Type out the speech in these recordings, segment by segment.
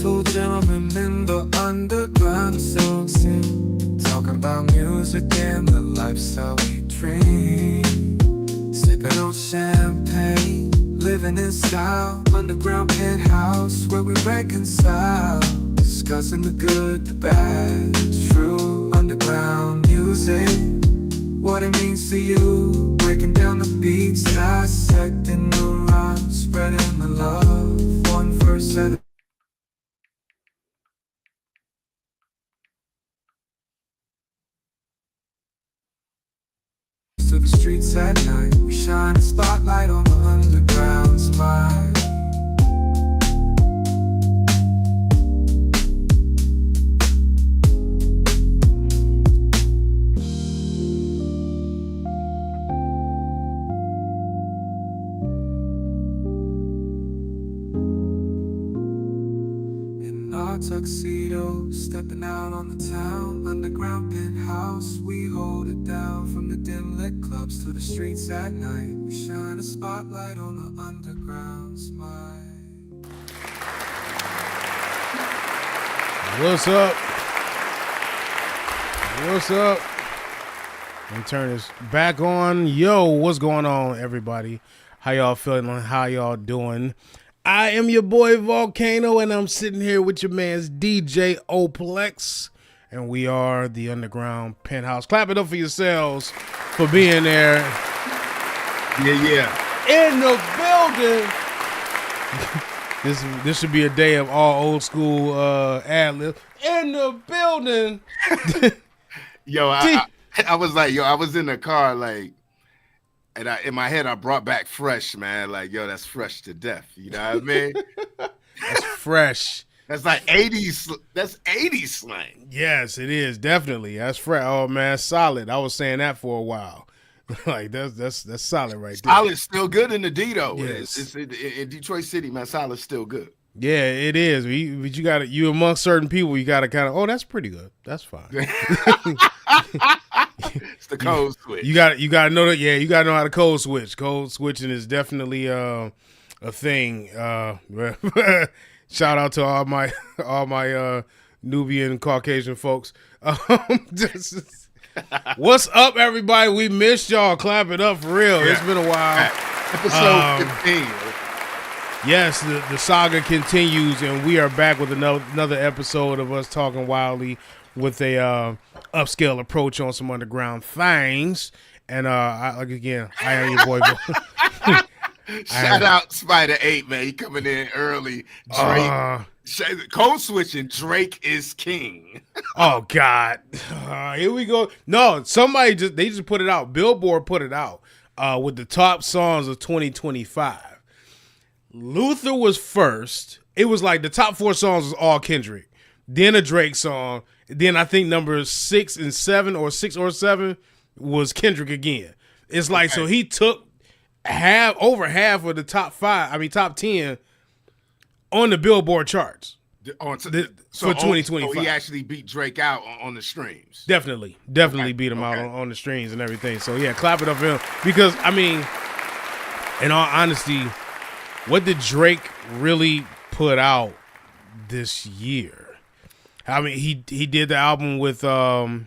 Two gentlemen in the underground so soon, talking about music and the lifestyle we dream. Sipping on champagne, living in style. Underground penthouse where we reconcile. Discussing the good, the bad, the true. Underground music, what it means to you. Breaking down the beats, dissecting the rhymes, spreading the love. One verse at a to the streets at night. We shine a spotlight on the underground's mind. In our tuxedo, stepping out on the town. Underground penthouse, we hold it down. From the dim lit clubs to the streets at night, we shine a spotlight on the underground's mind. What's up? What's up? Let me turn this back on. Yo, what's going on, everybody? How y'all feeling? How y'all doing? I am your boy Volcano, and I'm sitting here with your man's DJ Oplex, and we are the Underground Penthouse. Clap it up for yourselves for being there. Yeah. In the building. This should be a day of all old school ad-lib. In the building. Yo, I was like, I was in the car, like, and in my head, I brought back fresh, man. Like, yo, that's fresh to death. You know what I mean? That's fresh. That's like 80s. That's 80s slang. Yes, it is. Definitely. That's fresh. Oh, man, solid. I was saying that for a while. Like, that's solid right there. Solid's still good in the D, though. Yes. It's in Detroit City, man. Solid's still good. Yeah, it is. But you got to, you amongst certain people, you got to kind of, oh, that's pretty good. That's fine. It's the code switch. You got to know that. Yeah, you got to know how to code switch. Code switching is definitely a thing. Shout out to all my Nubian Caucasian folks. What's up, everybody? We missed y'all. Clap it up for real. Yeah. It's been a while. Episode 15. Yes, the saga continues, and we are back with another episode of us talking wildly with a upscale approach on some underground things. And I am your boy. Shout out Spider 8, man. He coming in early. Drake. Code switching. Drake is king. Oh God. Here we go. No, they just put it out. Billboard put it out with the top songs of 2025. Luther was first. It was like the top 4 songs was all Kendrick. Then a Drake song. Then I think number 6 and 7 or 6 or 7 was Kendrick again. It's like, okay. So he took over half of the top 10 on the Billboard charts for 2025. So he actually beat Drake out on the streams. Definitely beat him out on the streams and everything. So yeah, clap it up for him. Because I mean, in all honesty, what did Drake really put out this year? I mean, he did the album with Party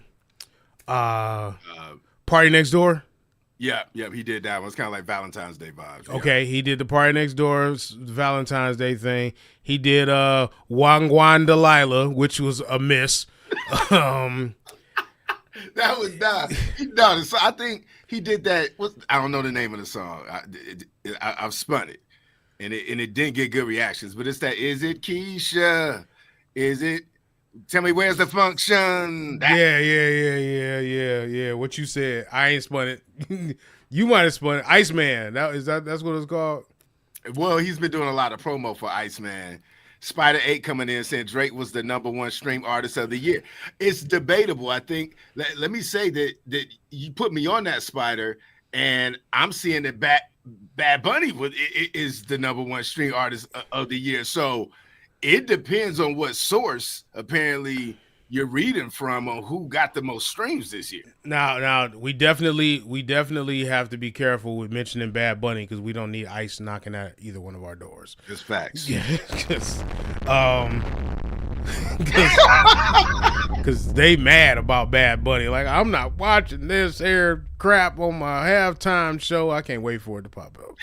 Next Door. Yeah, he did that one. It's kind of like Valentine's Day vibes. Okay, he did the Party Next Door's Valentine's Day thing. He did Wang Delilah, which was a miss. That was no. So I think he did that. I don't know the name of the song. I've spun it, and it didn't get good reactions. But it's that. Is it Keisha? Is it? Tell me where's the function? Yeah. What you said, I ain't spun it. You might have spun it. Iceman. That's what it's called. Well, he's been doing a lot of promo for Iceman. Spider 8 coming in saying Drake was the #1 stream artist of the year. It's debatable. I think. Let me say that you put me on that, Spider, and I'm seeing that Bad Bunny is the #1 stream artist of the year. So it depends on what source. Apparently, you're reading from on who got the most streams this year. Now we definitely have to be careful with mentioning Bad Bunny because we don't need ICE knocking at either one of our doors. It's facts. Yeah, because they mad about Bad Bunny. Like, I'm not watching this here crap on my halftime show. I can't wait for it to pop up.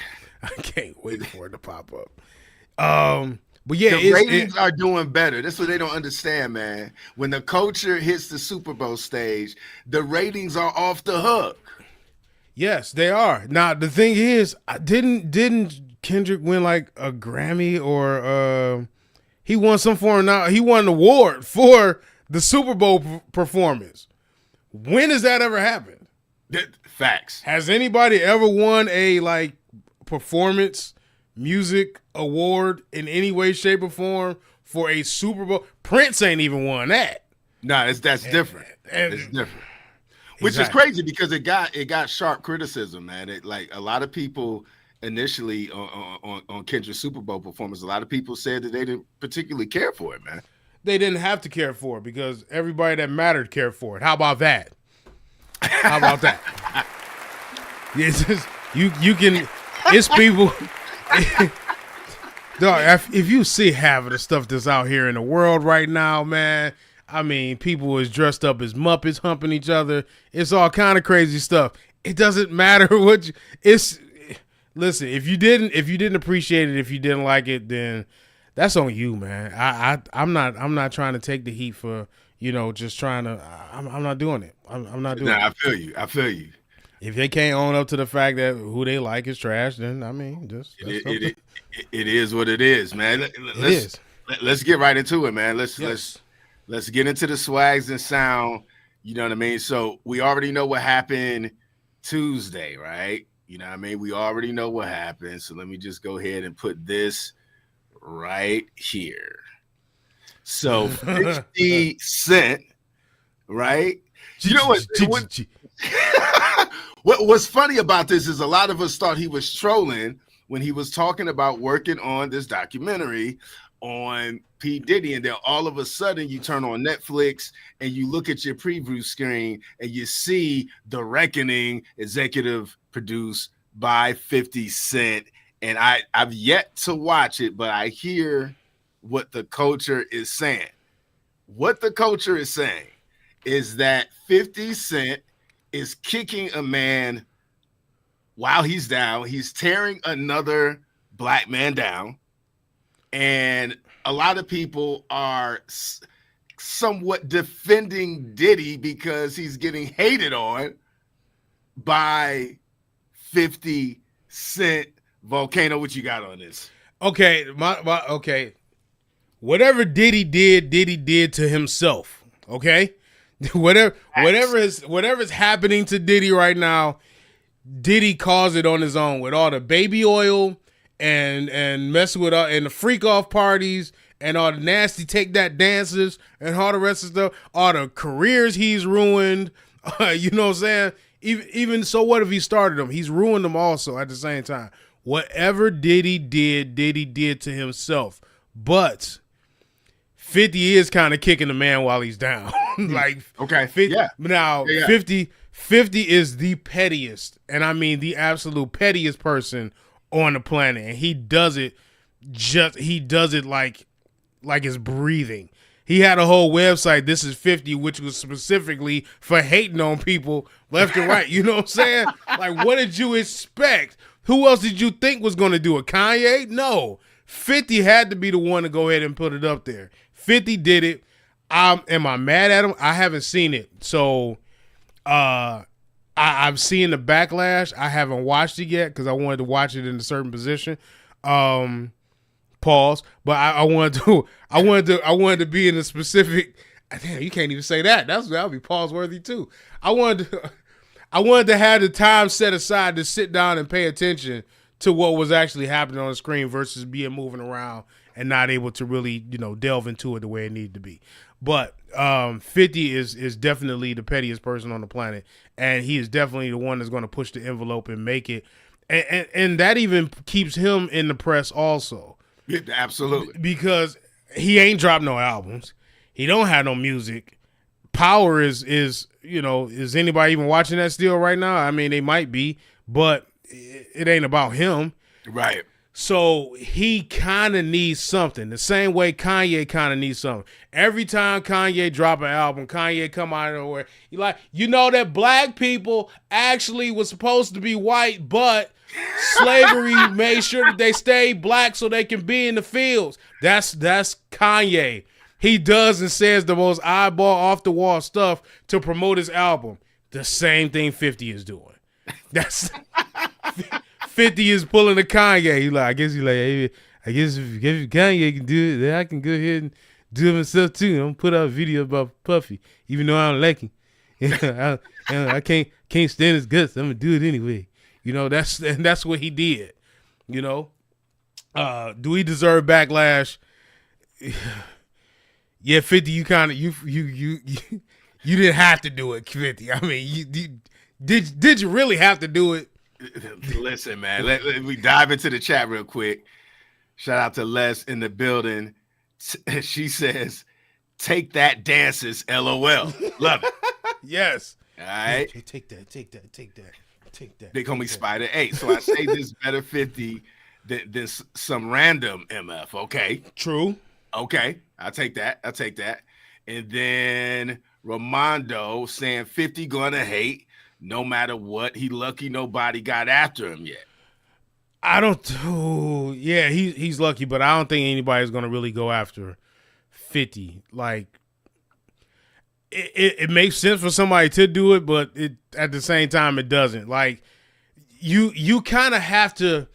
But yeah, the ratings are doing better. That's what they don't understand, man. When the culture hits the Super Bowl stage, the ratings are off the hook. Yes, they are. Now the thing is, didn't Kendrick win like a Grammy or he won some form? Now he won an award for the Super Bowl performance. When has that ever happened? Facts. Has anybody ever won a like performance music award in any way, shape, or form for a Super Bowl? Prince ain't even won that. No, that's different. It's different. Which is crazy because it got sharp criticism, man. It like a lot of people initially on Kendrick's Super Bowl performance, a lot of people said that they didn't particularly care for it, man. They didn't have to care for it because everybody that mattered cared for it. How about that? How about that? It's just, you can. It's people. Dog, if you see half of the stuff that's out here in the world right now, man, I mean, people is dressed up as Muppets humping each other. It's all kind of crazy stuff. It doesn't matter what listen, if you didn't appreciate it, if you didn't like it, then that's on you, man. I'm not trying to take the heat for, just trying to. I'm not doing it. I'm not doing it. I feel you. If they can't own up to the fact that who they like is trash, then I mean, it is what it is, man. Let's get right into it, man. Let's get into the swags and sound. You know what I mean? So we already know what happened Tuesday, right? You know what I mean? We already know what happened. So let me just go ahead and put this right here. So 50 Cent, right? You know what's funny about this is a lot of us thought he was trolling when he was talking about working on this documentary on P. Diddy, and then all of a sudden you turn on Netflix and you look at your preview screen and you see The Reckoning, executive produced by 50 Cent. And I've yet to watch it, but I hear what the culture is saying. What the culture is saying is that 50 Cent is kicking a man while he's down. He's tearing another black man down. And a lot of people are somewhat defending Diddy because he's getting hated on by 50 Cent. Volcano, what you got on this? Okay, okay. Whatever Diddy did to himself. Okay, whatever is happening to Diddy right now, Diddy caused it on his own with all the baby oil and messing with and the freak off parties and all the nasty take that dances and all the rest of stuff, all the careers he's ruined. You know what I'm saying? Even so, what if he started them? He's ruined them also at the same time. Whatever Diddy did to himself. But 50 is kind of kicking the man while he's down. Like, okay, 50, yeah. Now, yeah. 50 is the pettiest, and I mean the absolute pettiest person on the planet, and he does it like it's breathing. He had a whole website, This Is 50, which was specifically for hating on people left and right. You know what I'm saying? Like, what did you expect? Who else did you think was going to do it? Kanye? No. 50 had to be the one to go ahead and put it up there. 50 did it. Am I mad at him? I haven't seen it. So I've seen the backlash. I haven't watched it yet because I wanted to watch it in a certain position. Pause. But I wanted to be in a specific. Damn, you can't even say that. That would be pause worthy too. I wanted to have the time set aside to sit down and pay attention to what was actually happening on the screen versus being moving around and not able to really, delve into it the way it needed to be. But 50 is definitely the pettiest person on the planet, and he is definitely the one that's going to push the envelope and make it. And that even keeps him in the press also. Yeah, absolutely. Because he ain't dropped no albums. He don't have no music. Power is is anybody even watching that still right now? I mean, they might be, but it ain't about him. Right. So he kind of needs something. The same way Kanye kind of needs something. Every time Kanye drop an album, Kanye come out of nowhere. He like, that black people actually was supposed to be white, but slavery made sure that they stayed black so they can be in the fields. That's Kanye. He does and says the most eyeball off the wall stuff to promote his album. The same thing 50 is doing. That's 50 is pulling a Kanye. Hey, I guess if Kanye can do it, then I can go ahead and do it myself too. I'm gonna put out a video about Puffy, even though I don't like him. I can't stand his guts. I'm gonna do it anyway. That's what he did. Do we deserve backlash? Yeah, 50. You didn't have to do it, 50. I mean, did you really have to do it? Listen, man, let we dive into the chat real quick. Shout out to Les in the building. She says, "Take that, dances, LOL." Love it. Yes. All right. Take that. They call me Spider 8. So I say this better 50 than some random MF. Okay. True. Okay. I'll take that. And then Ramondo saying 50 gonna hate. No matter what, he lucky nobody got after him yet. He's lucky, but I don't think anybody's gonna really go after 50. Like, it makes sense for somebody to do it, but at the same time it doesn't. Like, you kind of have to,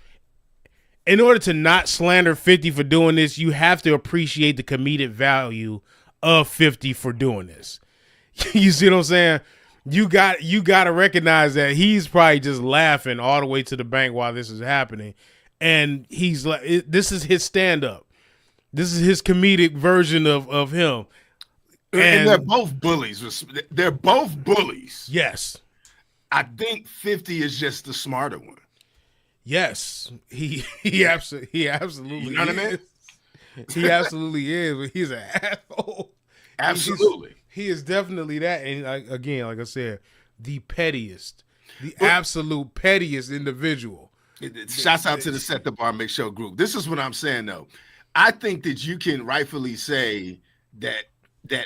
in order to not slander 50 for doing this, you have to appreciate the comedic value of 50 for doing this. You see what I'm saying? You got to recognize that he's probably just laughing all the way to the bank while this is happening, and he's like, this is his stand up. This is his comedic version of him. And they're both bullies. They're both bullies. Yes. I think 50 is just the smarter one. Yes. He absolutely. You know what I mean? He absolutely is. But he's an asshole. Absolutely. He is definitely that. And again, like I said, the absolute pettiest individual. Shouts out to the Set the Bar Make Show group. This is what I'm saying, though. I think that you can rightfully say that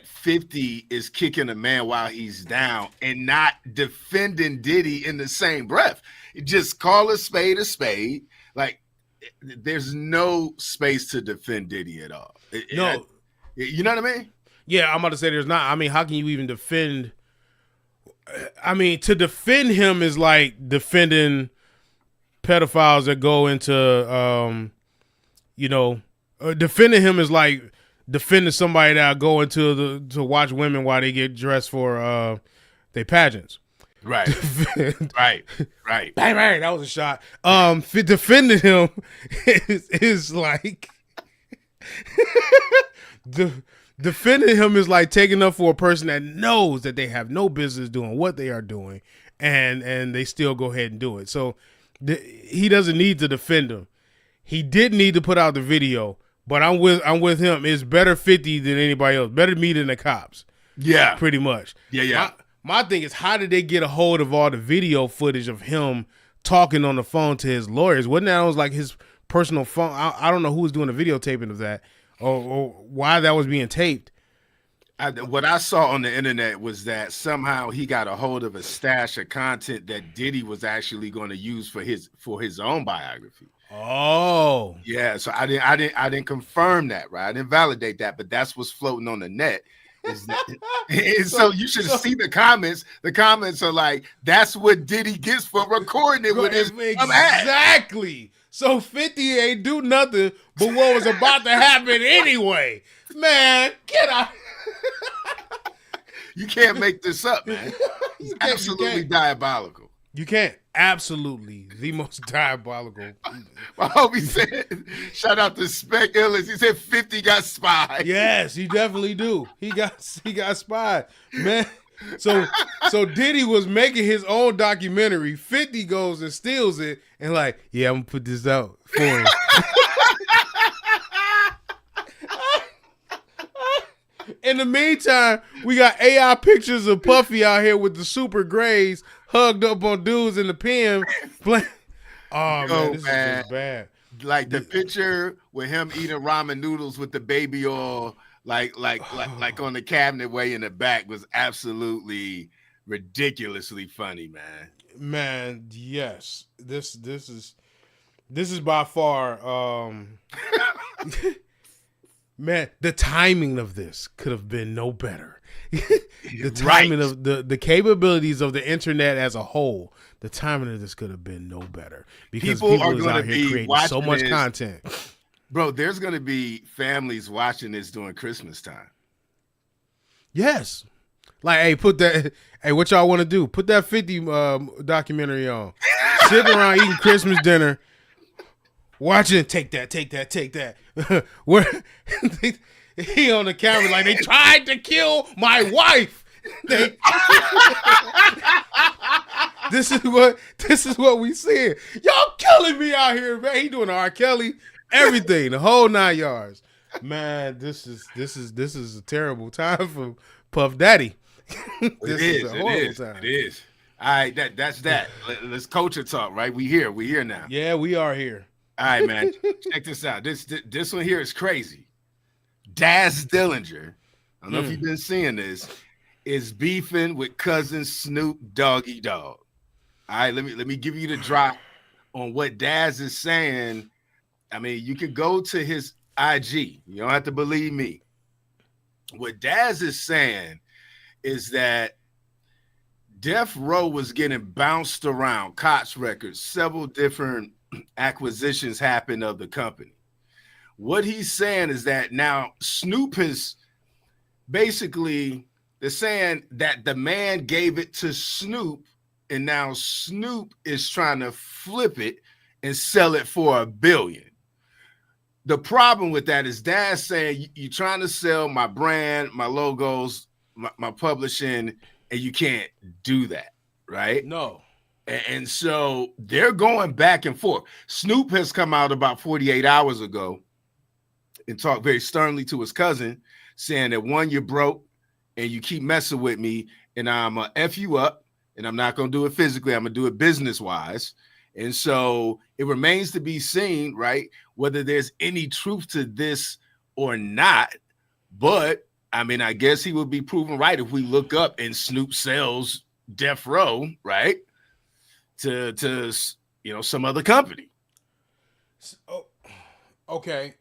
50 is kicking a man while he's down and not defending Diddy in the same breath. Just call a spade a spade. Like, there's no space to defend Diddy at all. No. You know what I mean? Yeah, I'm about to say there's not. I mean, how can you even defend? I mean, to defend him is like defending pedophiles that go into, defending him is like defending somebody that go into to watch women while they get dressed for their pageants. Right. Right. Bang, bang, that was a shot. Defending him is like defending him is like taking up for a person that knows that they have no business doing what they are doing, and they still go ahead and do it. So he doesn't need to defend him. He did need to put out the video, but I'm with him. It's better 50 than anybody else. Better me than the cops. Yeah, pretty much. Yeah. My thing is, how did they get a hold of all the video footage of him talking on the phone to his lawyers? Wasn't that was like his personal phone? I don't know who was doing the videotaping of that. Or why that was being taped. What I saw on the internet was that somehow he got a hold of a stash of content that Diddy was actually going to use for his own biography. Oh, yeah. So I didn't confirm that, right? I didn't validate that, but that's what's floating on the net. So you should see the comments. The comments are like, "That's what Diddy gets for recording it with his exactly." So 50 ain't do nothing but what was about to happen anyway. Man, get out. You can't make this up, man. It's absolutely diabolical. You can't. Absolutely. The most diabolical. I hope he said, shout out to Spec Illis. He said 50 got spied. Yes, he definitely do. He got spied. Man. So Diddy was making his own documentary. 50 goes and steals it and like, yeah, I'm gonna put this out for him. In the meantime, we got AI pictures of Puffy out here with the super grays hugged up on dudes in the pen. Oh, man, this is just bad. Like the picture with him eating ramen noodles with the baby oil, like on the cabinet way in the back was absolutely ridiculously funny, man. Man, yes. This is by far man, the timing of this could have been no better. The timing of the capabilities of the internet as a whole, the timing of this could have been no better because people are out here creating so much content. Bro, there's going to be families watching this during Christmas time. Yes. Like, hey, what y'all want to do? Put that 50 documentary on. Sitting around eating Christmas dinner, watching, take that. Where he on the camera like, they tried to kill my wife. This is what we see. Y'all killing me out here, man. He doing R. Kelly, everything, the whole 9 yards. Man, this is a terrible time for Puff Daddy. It is. All right, that's that. Let's culture talk, right? We here now. Yeah, we are here. All right, man. Check this out. This one here is crazy. Daz Dillinger, I don't know if you've been seeing this, is beefing with cousin Snoop Doggy Dogg. All right, let me give you the drop on what Daz is saying. I mean, you can go to his IG. You don't have to believe me. What Daz is saying is that Death Row was getting bounced around, Koch Records, several different acquisitions happened of the company. What he's saying is that now Snoop is basically, they're saying that the man gave it to Snoop, and now Snoop is trying to flip it and sell it for $1 billion. The problem with that is Daz saying you're trying to sell my brand, my logos, my publishing, and you can't do that, right? No. And so they're going back and forth. Snoop has come out about 48 hours ago and talked very sternly to his cousin, saying that one, you're broke and you keep messing with me, and I'm going to F you up, and I'm not going to do it physically. I'm going to do it business-wise. And so it remains to be seen, right, whether there's any truth to this or not. But, I mean, I guess he would be proven right if we look up and Snoop sells Death Row, right, to some other company. Oh, okay.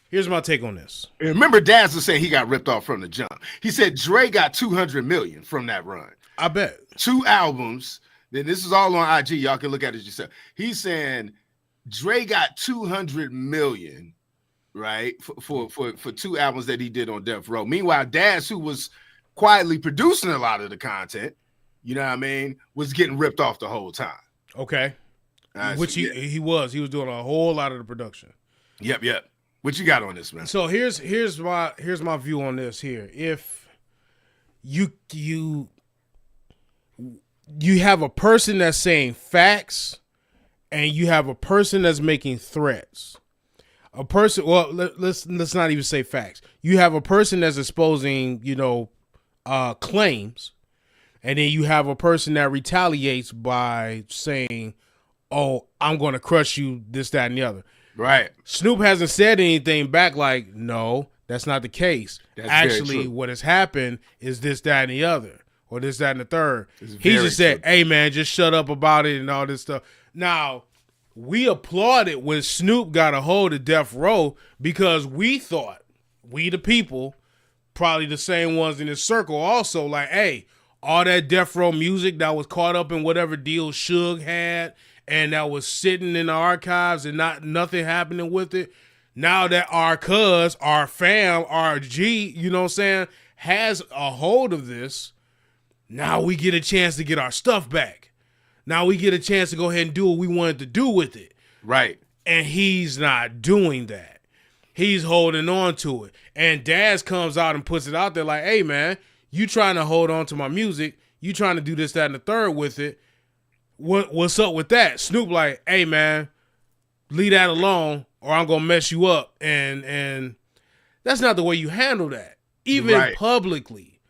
Here's my take on this. And remember, Daz was saying he got ripped off from the jump. He said Dre got $200 million from that run. I bet. 2 albums. Then this is all on IG. Y'all can look at it yourself. He's saying Dre got $200 million, right, for 2 albums that he did on Death Row. Meanwhile, Daz, who was quietly producing a lot of the content, you know what I mean, was getting ripped off the whole time. Okay. Which he was doing a whole lot of the production. Yep. What you got on this, man? So here's my view on this here. If you have a person that's saying facts and you have a person that's making threats. A person, well, let's not even say facts. You have a person that's exposing, claims, and then you have a person that retaliates by saying, "Oh, I'm going to crush you," this, that, and the other. Right. Snoop hasn't said anything back like, "No, that's not the case." That's actually what has happened is this, that, and the other, or this, that, and the third. He just said, "Hey, man, just shut up about it," and all this stuff. Now, we applauded when Snoop got a hold of Death Row because we thought, we the people, probably the same ones in his circle also, like, hey, all that Death Row music that was caught up in whatever deal Suge had and that was sitting in the archives and nothing happening with it, now that our cuz, our fam, our G, you know what I'm saying, has a hold of this, now we get a chance to get our stuff back. Now we get a chance to go ahead and do what we wanted to do with it. Right. And he's not doing that. He's holding on to it. And Daz comes out and puts it out there like, hey, man, you trying to hold on to my music. You trying to do this, that, and the third with it. What's up with that? Snoop like, hey, man, leave that alone or I'm going to mess you up. And That's not the way you handle that. Even publicly.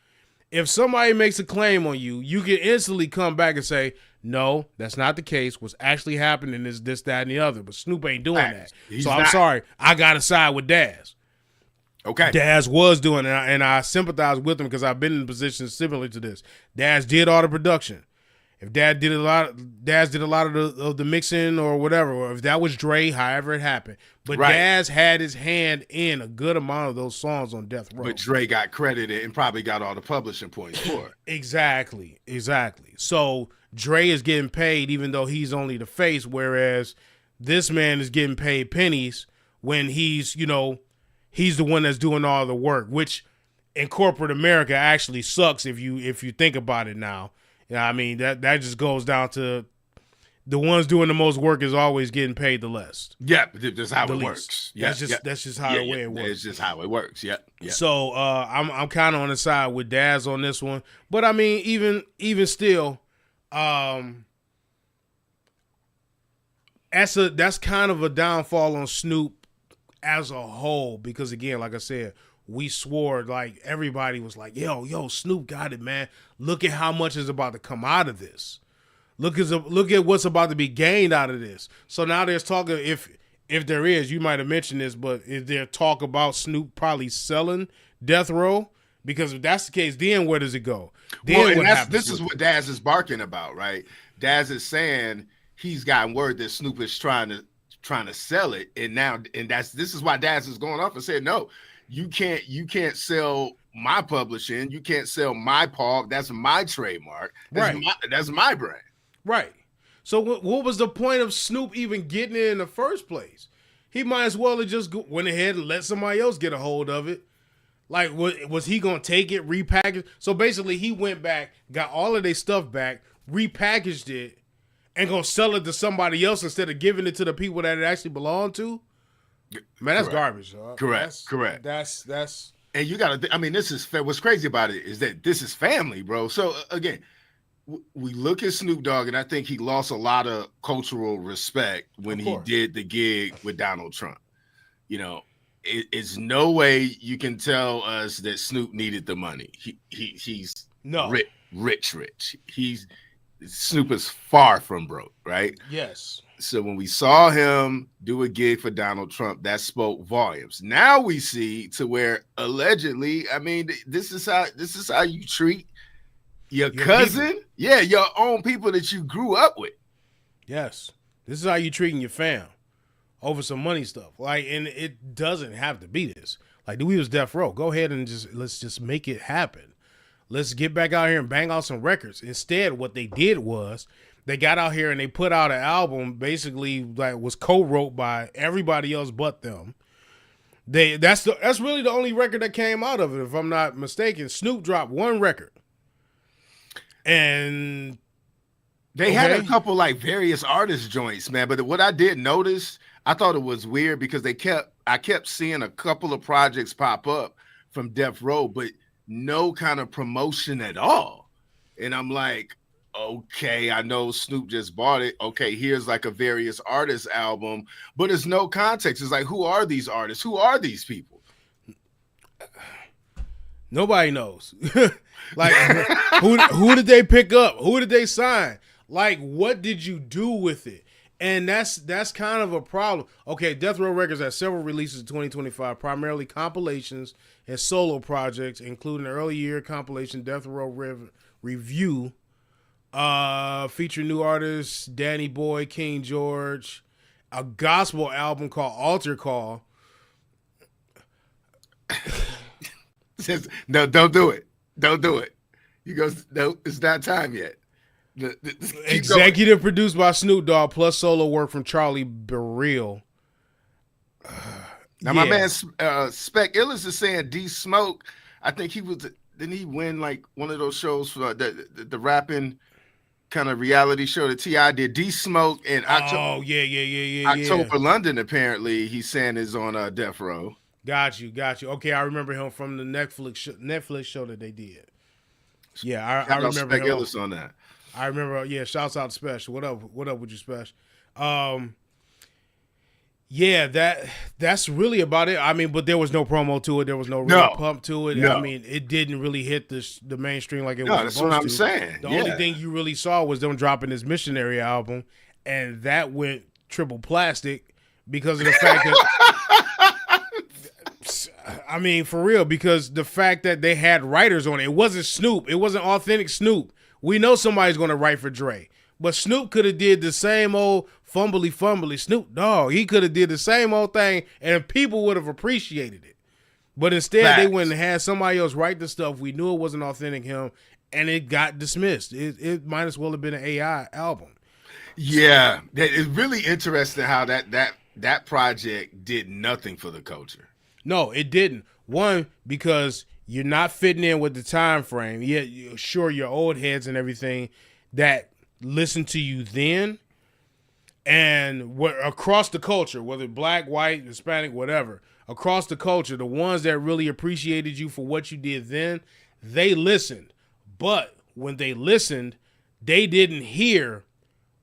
If somebody makes a claim on you, you can instantly come back and say, no, that's not the case. What's actually happening is this, that, and the other. But Snoop ain't doing that. So I'm sorry. I got to side with Daz. Okay. Daz was doing it, and I sympathize with him because I've been in positions similar to this. Daz did all the production. If Daz did a lot of the mixing or whatever, or if that was Dre, however it happened. But Daz had his hand in a good amount of those songs on Death Row. But Dre got credited and probably got all the publishing points for it. Exactly. So Dre is getting paid even though he's only the face, whereas this man is getting paid pennies when he's the one that's doing all the work, which in corporate America actually sucks if you think about it now. I mean, that just goes down to the ones doing the most work is always getting paid the less. Yeah, that's how it works. Yeah, that's just how the way it works. It's just how it works. Yeah. So I'm kind of on the side with Daz on this one, but I mean, even still, that's kind of a downfall on Snoop as a whole, because again, like I said, we swore, like everybody was like, yo, Snoop got it, man. Look at how much is about to come out of this. Look at what's about to be gained out of this. So now there's talk of, if there is, you might have mentioned this, but is there talk about Snoop probably selling Death Row? Because if that's the case, then where does it go? Then this is what Daz is barking about, right? Daz is saying he's gotten word that Snoop is trying to sell it, and this is why Daz is going off and saying, no, you can't sell my publishing, you can't sell my paw. That's my trademark. That's my brand. Right. So what was the point of Snoop even getting it in the first place? He might as well have just went ahead and let somebody else get a hold of it. Like, was he gonna take it, repackage? So basically, he went back, got all of their stuff back, repackaged it, and gonna sell it to somebody else instead of giving it to the people that it actually belonged to. Man, that's garbage. Correct. That's. And you gotta. This is what's crazy about it is that this is family, bro. So again, we look at Snoop Dogg, and I think he lost a lot of cultural respect when he did the gig with Donald Trump. It's no way you can tell us that Snoop needed the money. He's rich. Snoop is far from broke, right? Yes. So when we saw him do a gig for Donald Trump, that spoke volumes. Now we see to where allegedly, this is how you treat your cousin, your own people that you grew up with. Yes, this is how you treating your fam over some money stuff. And it doesn't have to be this. Like, we was Death Row. Go ahead and let's just make it happen. Let's get back out here and bang out some records. Instead, what they did was they got out here and they put out an album basically that was co-wrote by everybody else but them. That's really the only record that came out of it, if I'm not mistaken. Snoop dropped one record. And they had a couple various artist joints, man. But what I did notice, I thought it was weird because I kept seeing a couple of projects pop up from Death Row, but no kind of promotion at all. And I'm like, okay, I know Snoop just bought it. Okay, here's a various artists album, but there's no context. It's like, who are these artists? Who are these people? Nobody knows. Who did they pick up? Who did they sign? What did you do with it? And that's kind of a problem. Okay, Death Row Records has several releases in 2025, primarily compilations and solo projects, including the early year compilation Death Row Review, featuring new artists Danny Boy, King George, a gospel album called Altar Call. Says, no, don't do it. Don't do it. He goes, no, it's not time yet. Executive produced by Snoop Dogg plus solo work from Charlie Burrell. Now, my man Spec Illis is saying D Smoke. I think didn't he win one of those shows for the rapping kind of reality show that T.I. did? D Smoke and October. Oh, yeah. October London, apparently, he's saying is on Death Row. Got you. Okay, I remember him from the Netflix show that they did. Yeah, I remember Spec Illis on that. I remember. Yeah, shouts out to Special. What up with you, Special? Yeah, That's really about it. I mean, but there was no promo to it. There was no real No. pump to it. No. I mean, it didn't really hit the mainstream like it No, was that's supposed what I'm to. saying. The Yeah. only thing you really saw was them dropping this Missionary album, and that went triple plastic because of the fact that I mean, for real, because the fact that they had writers on it. It wasn't Snoop. It wasn't authentic Snoop. We know somebody's going to write for Dre. But Snoop could have did the same old fumbly. Snoop Dogg, he could have did the same old thing, and people would have appreciated it. But instead, they went and had somebody else write the stuff. We knew it wasn't authentic him, and it got dismissed. It might as well have been an AI album. Yeah, it's really interesting how that project did nothing for the culture. No, it didn't. One, because you're not fitting in with the time frame. Yeah, sure, your old heads and everything that listened to you then, and across the culture, whether black, white, Hispanic, whatever, across the culture, the ones that really appreciated you for what you did then, they listened. But when they listened, they didn't hear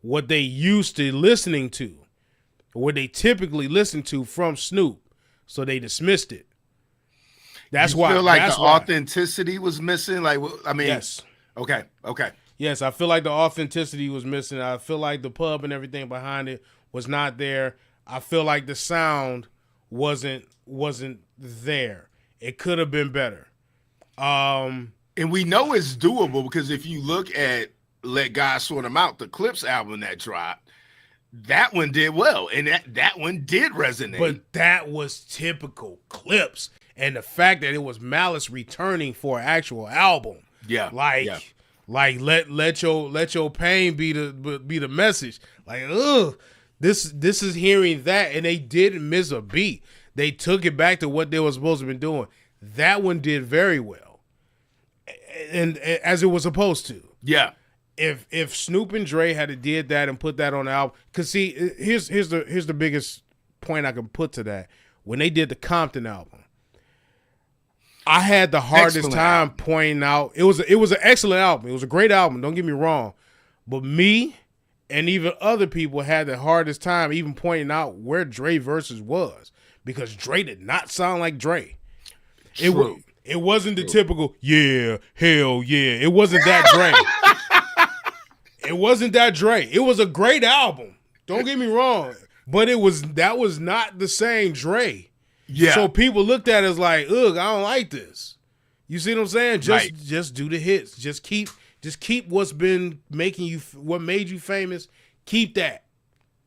what they used to listening to, or what they typically listen to from Snoop. So they dismissed it. That's why. You feel like that's the why. authenticity was missing? Like, I mean, Yes. Okay. Yes, I feel like the authenticity was missing. I feel like the pub and everything behind it was not there. I feel like the sound wasn't there. It could have been better. And we know it's doable because if you look at Let God Sort 'Em Out, the Clips album that dropped, that one did well, and that one did resonate. But that was typical Clips, and the fact that it was Malice returning for an actual album. Yeah, Like let your pain be the message. Like, this is hearing that, and they didn't miss a beat. They took it back to what they were supposed to be doing. That one did very well, and as it was supposed to. Yeah. If Snoop and Dre had did that and put that on the album, cause see, here's the biggest point I can put to that. When they did the Compton album, I had the hardest time pointing out. It was an excellent album. It was a great album. Don't get me wrong, but me and even other people had the hardest time even pointing out where Dre verses was, because Dre did not sound like Dre. True. It wasn't the typical yeah, hell yeah. It wasn't that Dre. It wasn't that Dre. It was a great album. Don't get me wrong, but that was not the same Dre. Yeah. So people looked at it as like, ugh, I don't like this. You see what I'm saying? Just do the hits. Just keep what's been what made you famous. Keep that.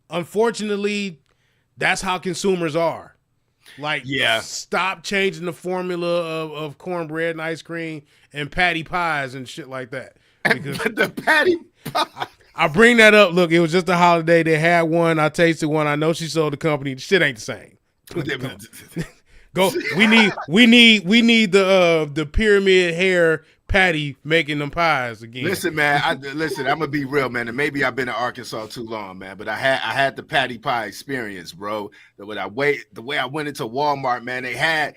Unfortunately, that's how consumers are. Like, stop changing the formula of cornbread and ice cream and patty pies and shit like that. Because the patty pie. I bring that up. Look, it was just a holiday. They had one. I tasted one. I know she sold the company. The shit ain't the same. Go. We need the pyramid hair patty making them pies again. Listen, man. I'm gonna be real, man. And maybe I've been in Arkansas too long, man. But I had the patty pie experience, bro. The way I went into Walmart, man, they had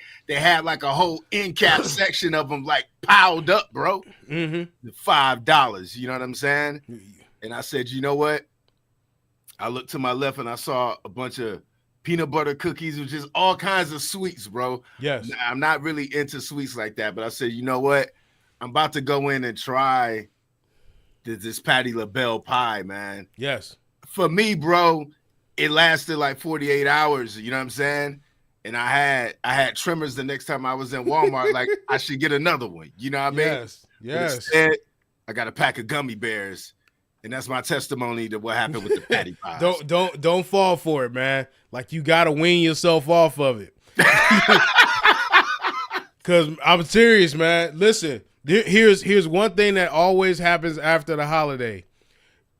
like a whole end cap section of them like piled up, bro. Mm-hmm. $5. You know what I'm saying? And I said, you know what? I looked to my left and I saw a bunch of peanut butter cookies, which is all kinds of sweets, bro. Yes. I'm not really into sweets like that, but I said, you know what? I'm about to go in and try this Patti LaBelle pie, man. Yes. For me, bro, it lasted like 48 hours. You know what I'm saying? And I had tremors the next time I was in Walmart. Like, I should get another one. You know what I mean? Yes. Yes. Instead, I got a pack of gummy bears. And that's my testimony to what happened with the patty pies. Don't fall for it, man. Like, you gotta wean yourself off of it. Cause I'm serious, man. Listen, here's one thing that always happens after the holiday.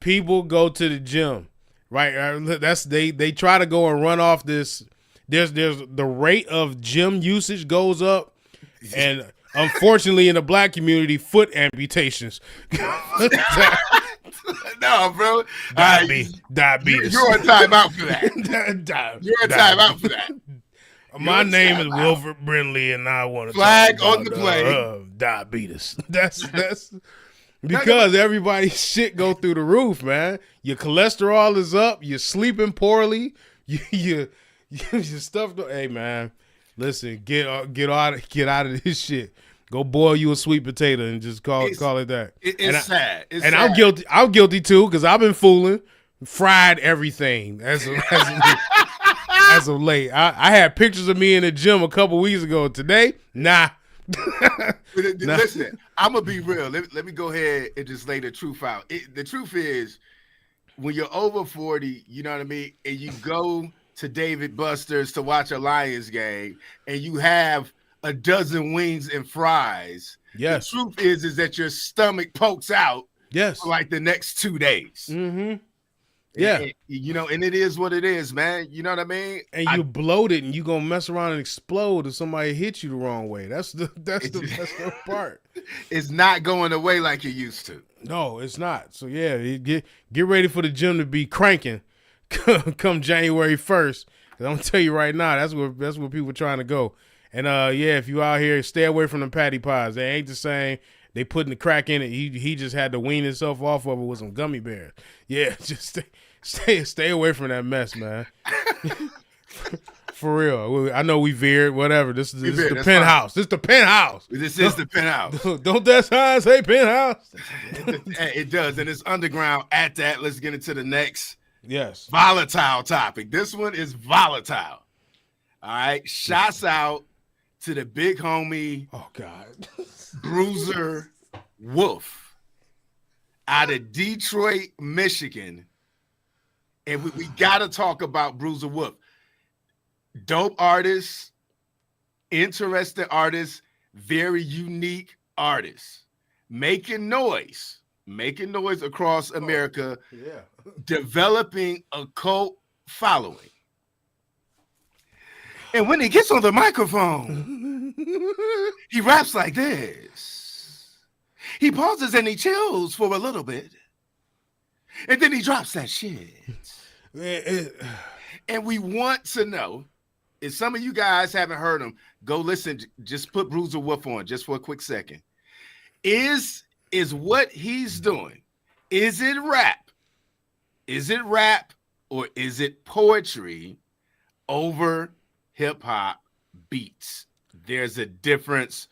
People go to the gym, right? That's they try to go and run off this. There's the rate of gym usage goes up, and unfortunately in the black community, foot amputations. No, bro. Diabetes. You're on timeout for that. You're on timeout for that. My name is Wilford Brindley, and I want to flag talk on about, the play. Diabetes. That's because everybody's shit go through the roof, man. Your cholesterol is up. You're sleeping poorly. Your stuff. Hey man, listen, get out of this shit. Go boil you a sweet potato and just call it that. It's sad. It's and sad. I'm guilty. I'm guilty too because I've been fooling, fried everything as of late. I had pictures of me in the gym a couple weeks ago. Today, nah. Listen, I'm gonna be real. Let me go ahead and just lay the truth out. The truth is, when you're over 40, you know what I mean, and you go to David Buster's to watch a Lions game, and you have a dozen wings and fries. Yes. The truth is that your stomach pokes out. Yes. For like the next 2 days. Mm-hmm. Yeah. And it is what it is, man. You know what I mean? And you bloated, and you gonna mess around and explode if somebody hits you the wrong way. That's the part. It's not going away like it used to. No, it's not. So yeah, get ready for the gym to be cranking come January 1st. I'm gonna tell you right now, that's where people are trying to go. And if you out here, stay away from the patty pies. They ain't the same. They putting the crack in it. He just had to wean himself off of it with some gummy bears. Yeah, just stay away from that mess, man. For real. I know we veered, whatever. This is the penthouse. This is the penthouse. This is the penthouse. Don't that sign say penthouse? It does, and it's underground at that. Let's get into the next volatile topic. This one is volatile. All right. Shouts out to the big homie. Oh, God. Bruiser Wolf out of Detroit, Michigan. And we got to talk about Bruiser Wolf. Dope artist, interesting artist, very unique artist, making noise across America, developing a cult following. And when he gets on the microphone, he raps like this. He pauses and he chills for a little bit. And then he drops that shit. And we want to know, if some of you guys haven't heard him, go listen. Just put Bruiser Wolf on just for a quick second. Is what he's doing, is it rap? Is it rap or is it poetry over hip-hop beats? There's a difference.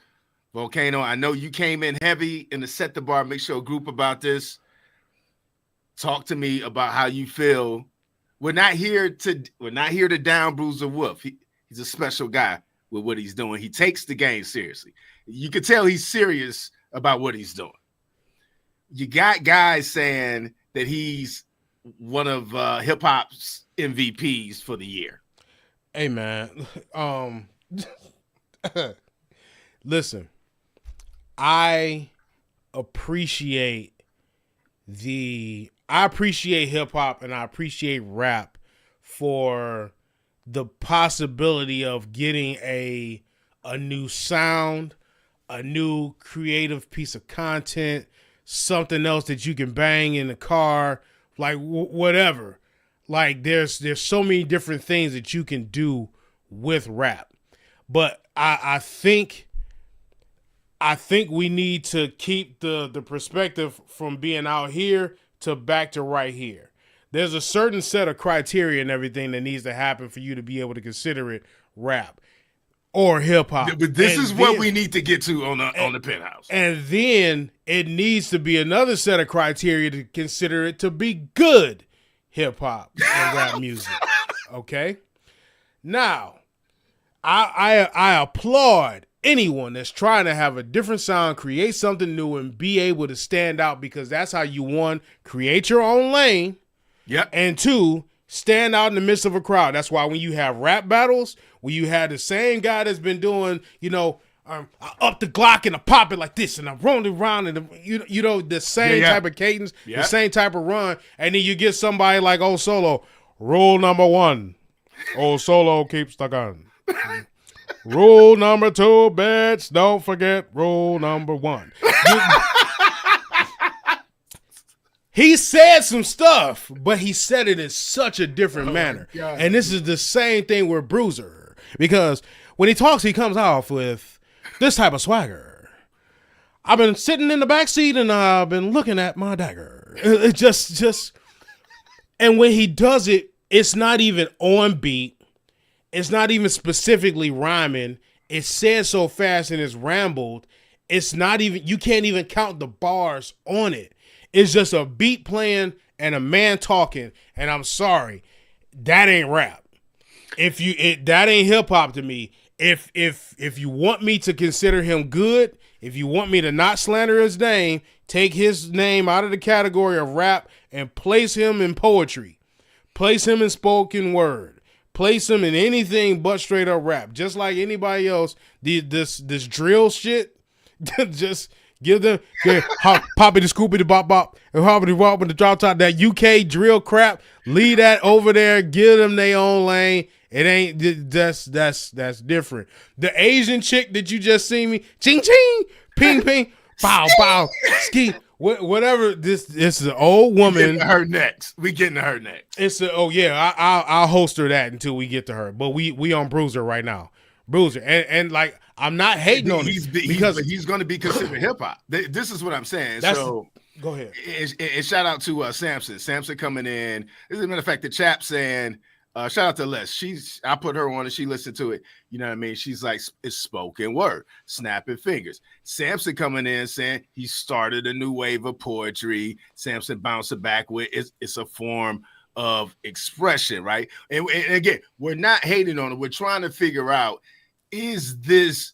Volcano, I know you came in heavy in the Set the Bar Make Show group about this. Talk to me about how you feel. We're not here to down Bruiser Wolf. He's a special guy with what he's doing. He takes the game seriously. You can tell he's serious about what he's doing. You got guys saying that he's one of hip-hop's MVPs for the year. Hey, man. Listen, I appreciate hip hop and I appreciate rap for the possibility of getting a new sound, a new creative piece of content, something else that you can bang in the car, like whatever. Like there's so many different things that you can do with rap. But I think we need to keep the perspective from being out here to back to right here. There's a certain set of criteria and everything that needs to happen for you to be able to consider it rap or hip hop. But this is what we need to get to on the Penthouse. And then it needs to be another set of criteria to consider it to be good hip hop and rap music. Okay? Now, I applaud anyone that's trying to have a different sound, create something new, and be able to stand out, because that's how you, one, create your own lane. Yep. And two, stand out in the midst of a crowd. That's why when you have rap battles, when you had the same guy that's been doing, I up the Glock and I pop it like this and I roll it around and the same type of cadence, the same type of run, and then you get somebody like Old Solo, rule number 1, Old Solo keeps the gun. Rule number 2, bitch, don't forget rule number 1. He said some stuff, but he said it in such a different manner. And this is the same thing with Bruiser, because when he talks, he comes off with this type of swagger. I've been sitting in the backseat and I've been looking at my dagger. It just, and when he does it, it's not even on beat. It's not even specifically rhyming. It's said so fast and it's rambled. It's not even, you can't even count the bars on it. It's just a beat playing and a man talking. And I'm sorry, that ain't rap. That ain't hip hop to me. If you want me to consider him good, if you want me to not slander his name, take his name out of the category of rap and place him in poetry. Place him in spoken word. Place him in anything but straight up rap. Just like anybody else, this drill shit, just give them poppy the scoopy the bop bop and hoppity wop with the drop top. That UK drill crap, leave that over there. Give them their own lane. It ain't that's different. The Asian chick that you just seen me, ching ching, ping ping, bow bow, ski. Whatever, this is an old woman. We getting to her next. I'll host her that until we get to her. But we on Bruiser right now, Bruiser, and like I'm not hating on him because he's going to be considered hip hop. This is what I'm saying. So go ahead and shout out to Samson. Samson coming in. As a matter of fact, the chap saying. Shout out to Les. I put her on and she listened to it. You know what I mean? She's like, it's spoken word, snapping fingers. Samson coming in saying he started a new wave of poetry. Samson bouncing back with it's a form of expression, right? And again, we're not hating on it. We're trying to figure out, is this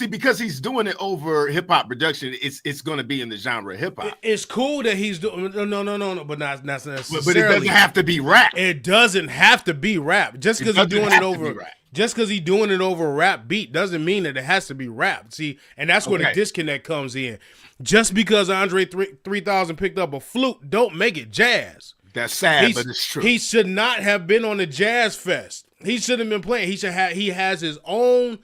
because he's doing it over hip hop production, it's going to be in the genre of hip hop. It's cool that he's doing no, but not necessarily. But it doesn't have to be rap. It doesn't have to be rap. Just because he's doing it over a rap beat doesn't mean that it has to be rap. See, and that's where the disconnect comes in. Just because Andre 3000 picked up a flute, don't make it jazz. That's sad, but it's true. He should not have been on the Jazz Fest. He shouldn't have been playing. He has his own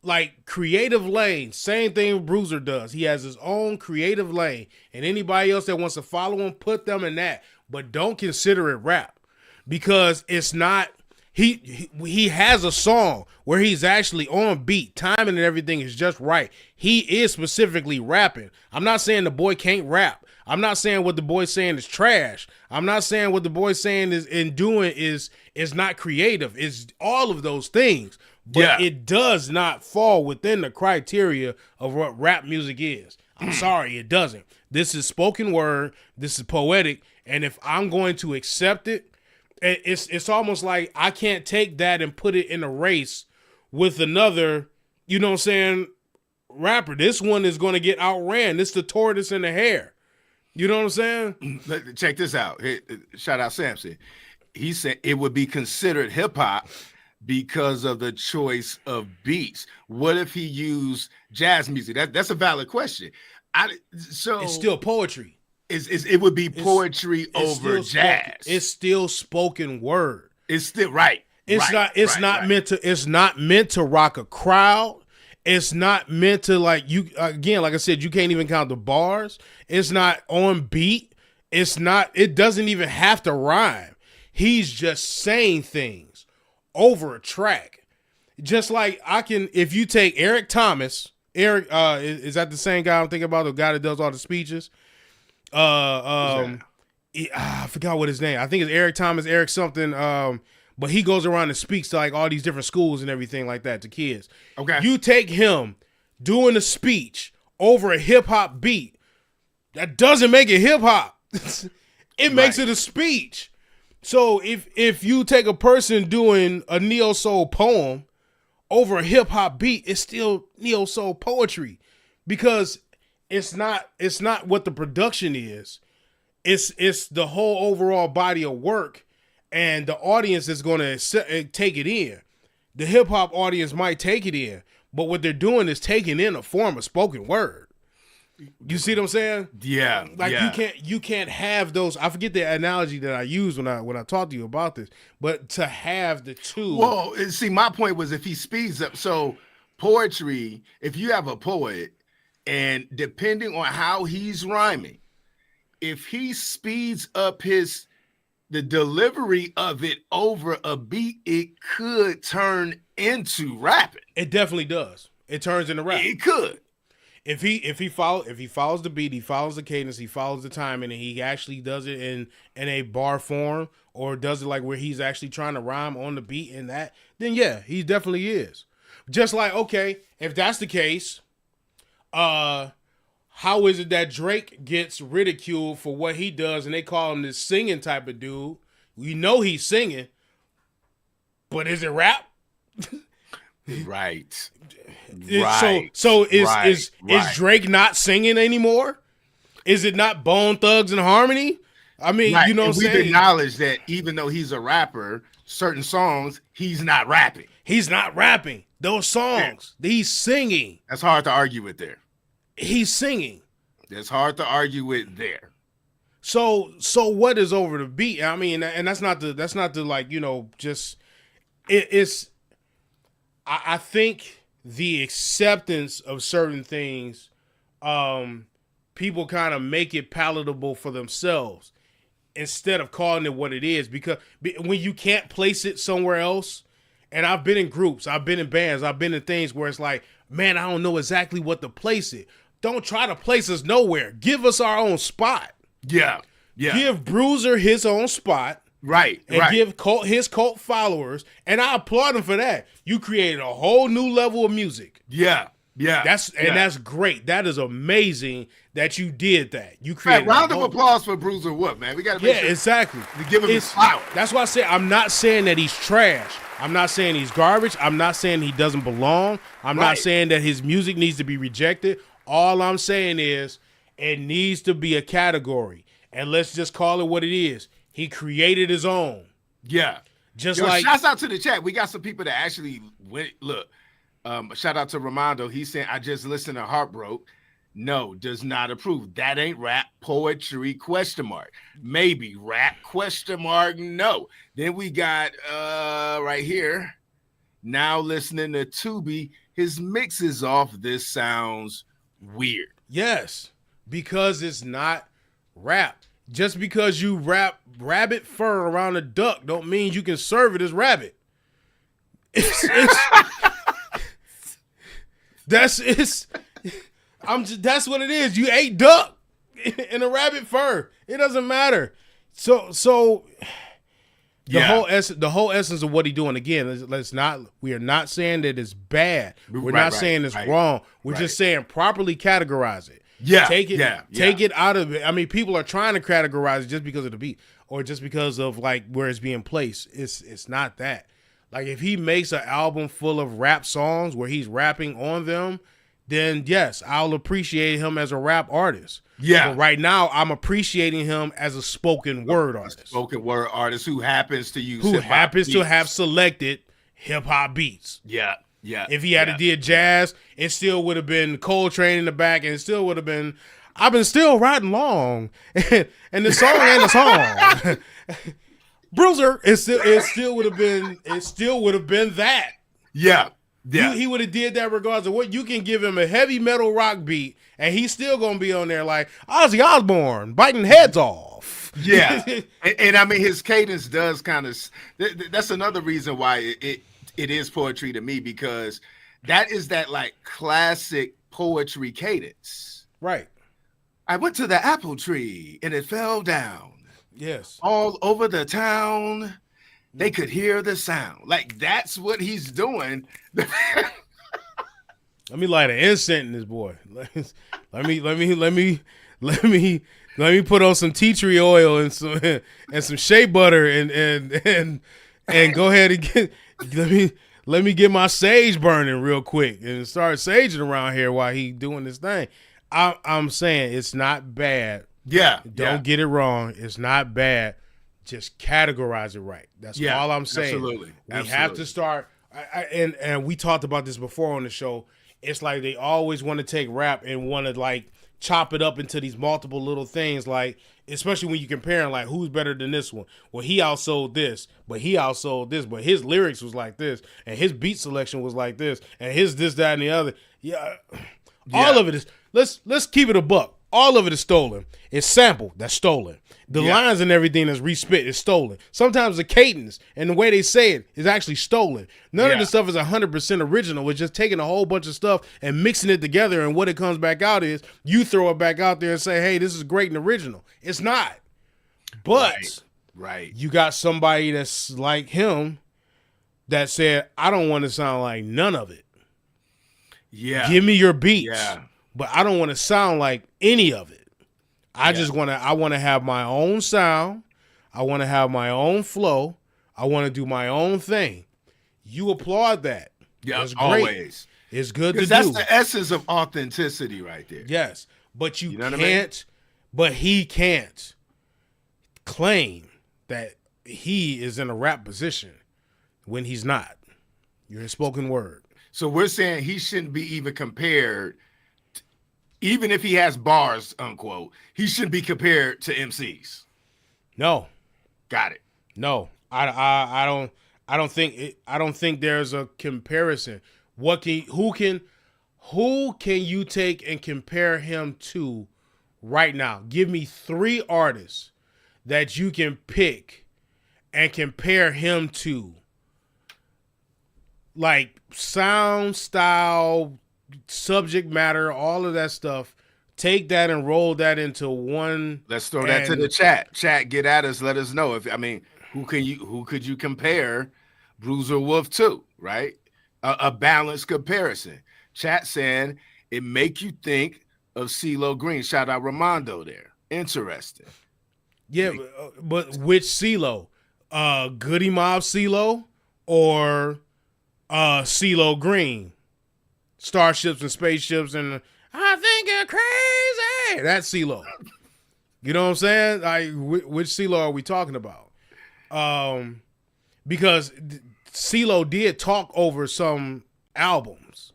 like creative lane. Same thing Bruiser does. He has his own creative lane. And anybody else that wants to follow him, put them in that. But don't consider it rap. Because it's not he has a song where he's actually on beat. Timing and everything is just right. He is specifically rapping. I'm not saying the boy can't rap. I'm not saying what the boy's saying is trash. I'm not saying what the boy's saying is not creative. It's all of those things. But it does not fall within the criteria of what rap music is. I'm sorry, it doesn't. This is spoken word. This is poetic. And if I'm going to accept it, it's almost like I can't take that and put it in a race with another, you know what I'm saying, rapper. This one is going to get outran. This is the tortoise and the hare. You know what I'm saying? Check this out. Shout out Samson. He said it would be considered hip hop because of the choice of beats. What if he used jazz music? That's a valid question. So it's still poetry. It would be poetry over jazz. It's still spoken word. It's still right. It's not meant to rock a crowd. It's not meant to like I said, you can't even count the bars. It's not on beat. It doesn't even have to rhyme. He's just saying things over a track. Just like if you take Eric Thomas, is that the same guy I'm thinking about, the guy that does all the speeches? I forgot what his name. I think it's Eric Thomas, Eric something. But he goes around and speaks to like all these different schools and everything like that to kids. Okay. You take him doing a speech over a hip hop beat. That doesn't make it hip hop. It makes it a speech. So if you take a person doing a neo soul poem over a hip hop beat, it's still neo soul poetry, because it's not what the production is. It's the whole overall body of work, and the audience is going to take it in. The hip hop audience might take it in, but what they're doing is taking in a form of spoken word. You see what I'm saying? Yeah. You can't have those. I forget the analogy that I used when I talked to you about this, but to have the two. Well, see, my point was if he speeds up. So poetry, if you have a poet, and depending on how he's rhyming, if he speeds up the delivery of it over a beat, it could turn into rapping. It definitely does. It turns into rap. It could. if he follows the beat, he follows the cadence, he follows the timing, and he actually does it in a bar form, or does it like where he's actually trying to rhyme on the beat and that, then yeah, he definitely is. Just like, okay, if that's the case, how is it that Drake gets ridiculed for what he does and they call him this singing type of dude? We know he's singing, but is it rap? Right. So is Drake not singing anymore? Is it not Bone Thugs and Harmony? I mean, you know what I'm saying? We've acknowledged that even though he's a rapper, certain songs he's not rapping. He's not rapping. Those songs, he's singing. That's hard to argue with there. He's singing. That's hard to argue with there. So what is over the beat? I mean, and that's not the like, you know, just it's I think the acceptance of certain things, people kind of make it palatable for themselves instead of calling it what it is, because when you can't place it somewhere else, and I've been in groups, I've been in bands, I've been in things where it's like, man, I don't know exactly what to place it. Don't try to place us nowhere. Give us our own spot. Yeah. Give Bruiser his own spot. Right. And give his cult followers, and I applaud him for that. You created a whole new level of music. Yeah. That's great. That is amazing that you did that. You created round of applause for Bruiser Wood, man. We got to make sure exactly. We give him his flowers. That's why I say I'm not saying that he's trash. I'm not saying he's garbage. I'm not saying he doesn't belong. I'm not saying that his music needs to be rejected. All I'm saying is it needs to be a category, and let's just call it what it is. He created his own. Yeah. Like shouts out to the chat. We got some people that actually went. Look, shout out to Ramondo. He's saying, I just listened to Heartbroke. No, does not approve. That ain't rap. Poetry, ? Maybe rap, ? No. Then we got right here. Now listening to Tubi. His mix is off. This sounds weird. Yes, because it's not rap. Just because you wrap rabbit fur around a duck don't mean you can serve it as rabbit. That's what it is. You ate duck in a rabbit fur. It doesn't matter. So the whole essence of what he's doing, again, we are not saying that it's bad. We're not saying it's wrong. We're just saying properly categorize it. Yeah. Take it out of it. I mean, people are trying to categorize it just because of the beat or just because of like where it's being placed. It's not that. Like if he makes an album full of rap songs where he's rapping on them, then yes, I'll appreciate him as a rap artist. Yeah. But right now, I'm appreciating him as a spoken word artist. Spoken word artist who happens to use to have selected hip hop beats. Yeah. Yeah. If he had did jazz, it still would have been Coltrane in the back, and it still would have been, I've been still riding long, and the song ain't a song. Bruiser, it still would have been that. Yeah. Yeah. He would have did that regardless of what. You can give him a heavy metal rock beat, and he's still gonna be on there like Ozzy Osbourne biting heads off. Yeah. and I mean his cadence does kind of. That's another reason why it is poetry to me, because that is that like classic poetry cadence. Right. I went to the apple tree and it fell down. Yes. All over the town, they could hear the sound. Like that's what he's doing. Let me light an incense in this boy. Let me put on some tea tree oil and some shea butter and go ahead and get. Let me get my sage burning real quick and start saging around here while he doing this thing. I'm saying it's not bad. Yeah. Don't get it wrong. It's not bad. Just categorize it right. That's all I'm saying. Absolutely. We have to start. And we talked about this before on the show. It's like they always want to take rap and want to like chop it up into these multiple little things, like especially when you comparing like who's better than this one. Well, he outsold this, but he outsold this, but his lyrics was like this, and his beat selection was like this, and his this, that, and the other. Yeah. All of it is let's keep it a buck. all of it is stolen. It's sampled. That's stolen. The lines and everything that's respit is stolen. Sometimes the cadence and the way they say it is actually stolen. None of the stuff is 100% original. It's just taking a whole bunch of stuff and mixing it together, and what it comes back out is you throw it back out there and say, hey, this is great and original. It's not. But you got somebody that's like him that said, I don't want to sound like none of it. Yeah. Give me your beats. Yeah. But I don't want to sound like any of it. I want to have my own sound. I want to have my own flow. I want to do my own thing. You applaud that. Yeah, it's great. Always. It's good to do. That's the essence of authenticity right there. Yes. But you can't, but he can't claim that he is in a rap position when he's not. You're a spoken word. So we're saying he shouldn't be even compared, even if he has bars, unquote, he shouldn't be compared to MCs. No. Got it. No. I don't think there's a comparison. Who can you take and compare him to right now? Give me 3 artists that you can pick and compare him to. Like sound, style, subject matter, all of that stuff. Take that and roll that into one. Let's throw that to the chat. Chat, get at us. Let us know who could you compare Bruiser Wolf to? Right, a balanced comparison. Chat saying it make you think of CeeLo Green. Shout out Ramondo there. Interesting. Yeah, but which CeeLo? Goody Mob CeeLo or CeeLo Green? Starships and spaceships and I think you're crazy. That's CeeLo. You know what I'm saying? Like, which CeeLo are we talking about? Because CeeLo did talk over some albums,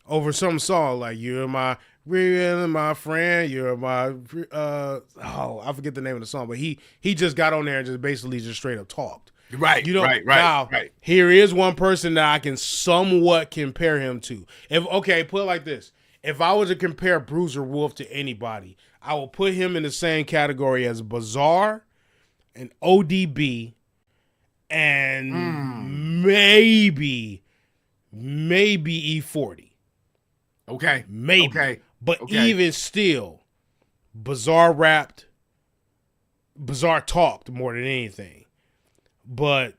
over some song like "You're my real my friend," "You're my I forget the name of the song, but he just got on there and just basically just straight up talked. Right, you know, right. Here is one person that I can somewhat compare him to. Put it like this. If I was to compare Bruiser Wolf to anybody, I will put him in the same category as Bizarre and ODB and maybe E40. Okay. Maybe. Okay. But even still, Bizarre talked more than anything. But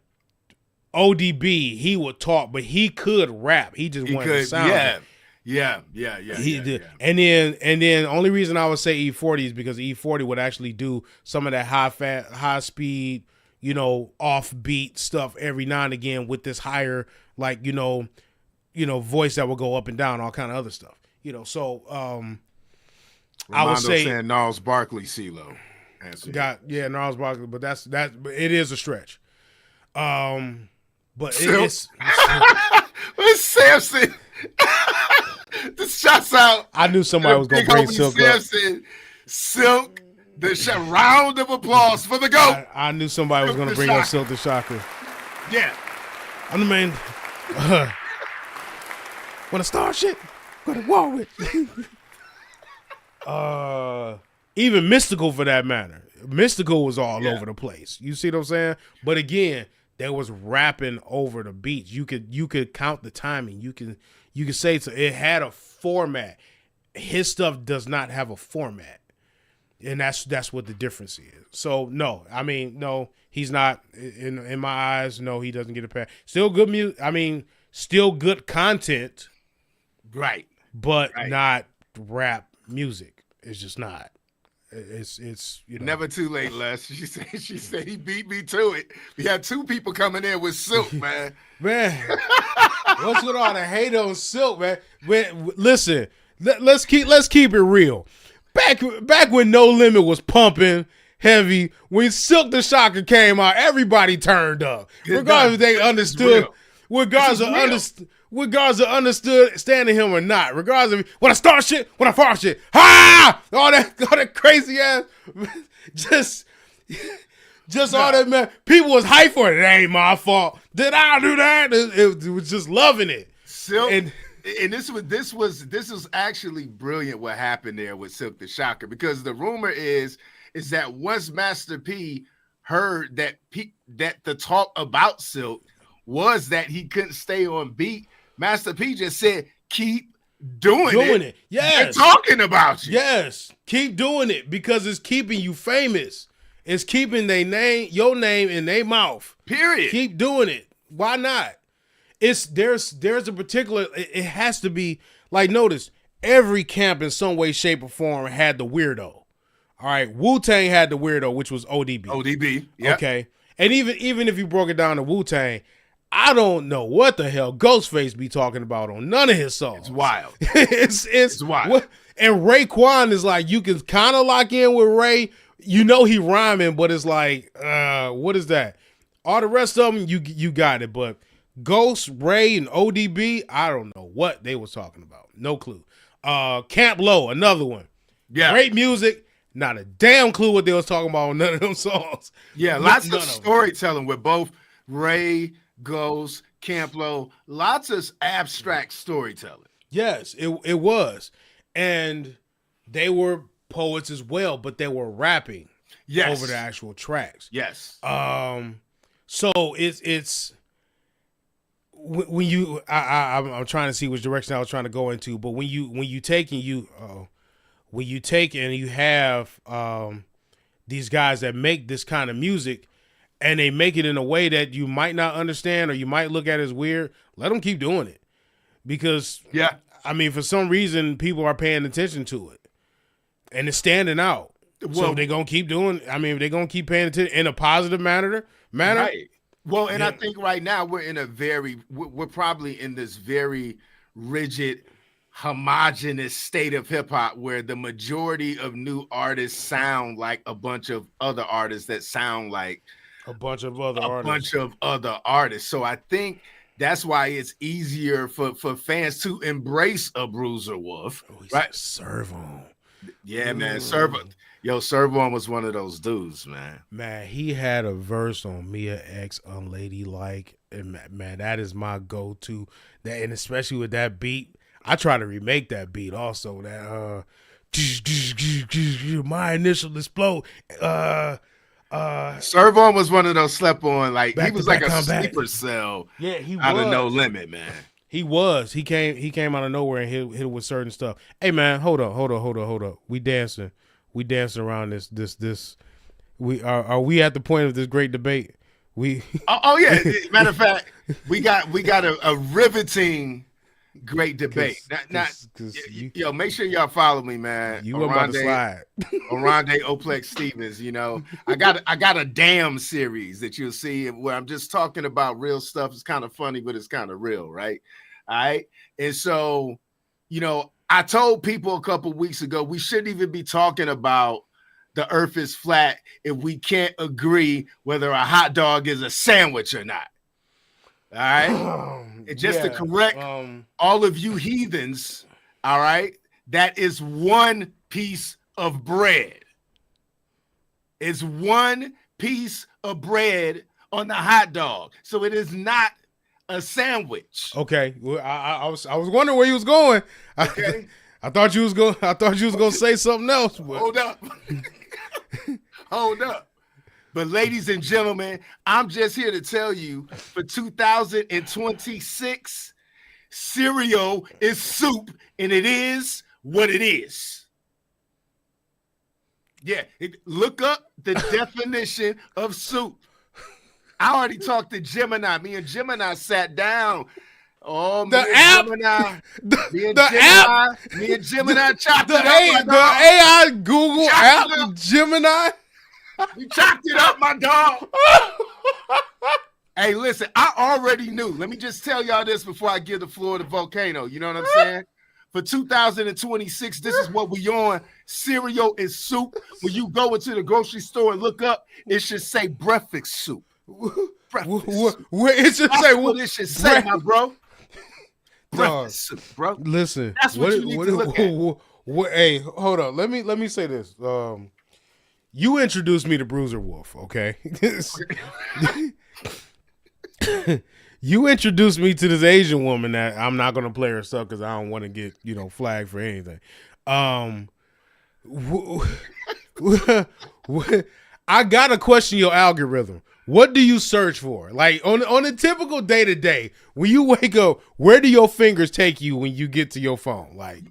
ODB, he would talk, but he could rap. He just wanted to sound. Yeah. He did. And then only reason I would say E40 is because E40 would actually do some of that high speed, offbeat stuff every now and again with this higher, like, voice that will go up and down, all kind of other stuff. So I would say saying Gnarls Barkley CeeLo. Gnarls Barkley, but it is a stretch. But it's Samson. The shots out. I knew somebody was going to bring Silk Samson, up. Silk, the round of applause for the GOAT. I knew somebody was going to bring up Silk the Shocker. Yeah. I'm the man. When I start shit, go to war with. Even Mystical for that matter. Mystical was all over the place. You see what I'm saying? But again, there was rapping over the beats. You could count the timing. You can say it had a format. His stuff does not have a format. And that's what the difference is. So no, he's not in my eyes. No, he doesn't get a pass. Still good music. Still good content. Right. But not rap music. It's just not. It's never too late, Les. She said he beat me to it. We had 2 people coming in with Silk, man. What's with all the hate on Silk, man? Listen, let's keep it real. Back when No Limit was pumping heavy, when Silk the Shocker came out, everybody turned up, regardless if they understood. Regardless of understanding him or not, regardless of when I start shit, when I fart shit, all that crazy ass, just all that, man. People was hyped for it. It ain't my fault. Did I do that? It was just loving it. Silk, And this was actually brilliant what happened there with Silk the Shocker, because the rumor is that once Master P heard that the talk about Silk was that he couldn't stay on beat, Master P just said, keep doing it. Yes. They're talking about you. Yes. Keep doing it because it's keeping you famous. It's keeping your name in their mouth. Period. Keep doing it. Why not? There's a particular, it has to be, like, notice, every camp in some way, shape, or form had the weirdo. All right, Wu-Tang had the weirdo, which was ODB. ODB, yeah. Okay, and even if you broke it down to Wu-Tang, I don't know what the hell Ghostface be talking about on none of his songs. It's wild. it's wild. And Raekwon is like, you can kind of lock in with Ray. You know he rhyming, but it's like, what is that? All the rest of them, you got it, but Ghost, Ray, and ODB, I don't know what they was talking about. No clue. Camp Low, another one. Yeah. Great music. Not a damn clue what they was talking about on none of them songs. Yeah, lots of storytelling with both Ray, Ghost, Camp Low. Lots of abstract storytelling. Yes, it was. And they were poets as well, but they were rapping over the actual tracks. Yes. So it's when you I'm trying to see which direction I was trying to go into, but when you take and you have these guys that make this kind of music and they make it in a way that you might not understand or you might look at as weird, let them keep doing it. Because I mean, for some reason people are paying attention to it and it's standing out. So they're going to keep doing, I mean, they're going to keep paying attention in a positive manner. Right. Well, and I think right now we're probably in this very rigid, homogenous state of hip hop where the majority of new artists sound like a bunch of other artists that sound like a bunch of other artists. So I think that's why it's easier for fans to embrace a Bruiser Wolf, right? Servo. Yeah, man. Servo was one of those dudes, man. Man, he had a verse on Mia X Unladylike. And man, that is my go-to. That, and especially with that beat, I try to remake that beat also. That my initial explode. Servo was one of those slept on, like he was like a sleeper cell. Yeah, he was out of No Limit, man. He was. He came out of nowhere and hit with certain stuff. Hey man, hold up. We dancing around this. Are we at the point of this great debate? Oh yeah. Matter of fact, we got a riveting great debate. Yo, make sure y'all follow me, man. You were about to slide. Oronde Oplex Stevens. You know, I got a damn series that you'll see where I'm just talking about real stuff. It's kind of funny, but it's kind of real, right? All right. And so, you know, I told people a couple weeks ago we shouldn't even be talking about the earth is flat if we can't agree whether a hot dog is a sandwich or not. All right. And just to correct all of you heathens, all right, that is one piece of bread. It's one piece of bread on the hot dog. So it is not a sandwich. Okay. Well, I was wondering where you was going. Okay. I thought you was going to say something else. But... Hold up. Hold up. But ladies and gentlemen, I'm just here to tell you for 2026, cereal is soup, and it is what it is. Yeah, look up the definition of soup. I already talked to Gemini. Me and Gemini sat down. Oh, me and Gemini chopped it up. The AI Google app, Gemini. We chopped it up, my dog. Hey, listen, I already knew. Let me just tell y'all this before I give the floor to Volcano. You know what I'm saying? For 2026, this is what we on. Cereal is soup. When you go into the grocery store and look up, it should say breakfast soup. Breakfast. It should That's say what it should say, my bro. Breakfast soup, bro. Listen, that's what you need to look at. Hey, hold on. Let me say this. You introduced me to Bruiser Wolf, okay? You introduced me to this Asian woman that I'm not gonna play her stuff because I don't want to get flagged for anything. W- I gotta question your algorithm. What do you search for? Like on a typical day to day, when you wake up, where do your fingers take you when you get to your phone? Like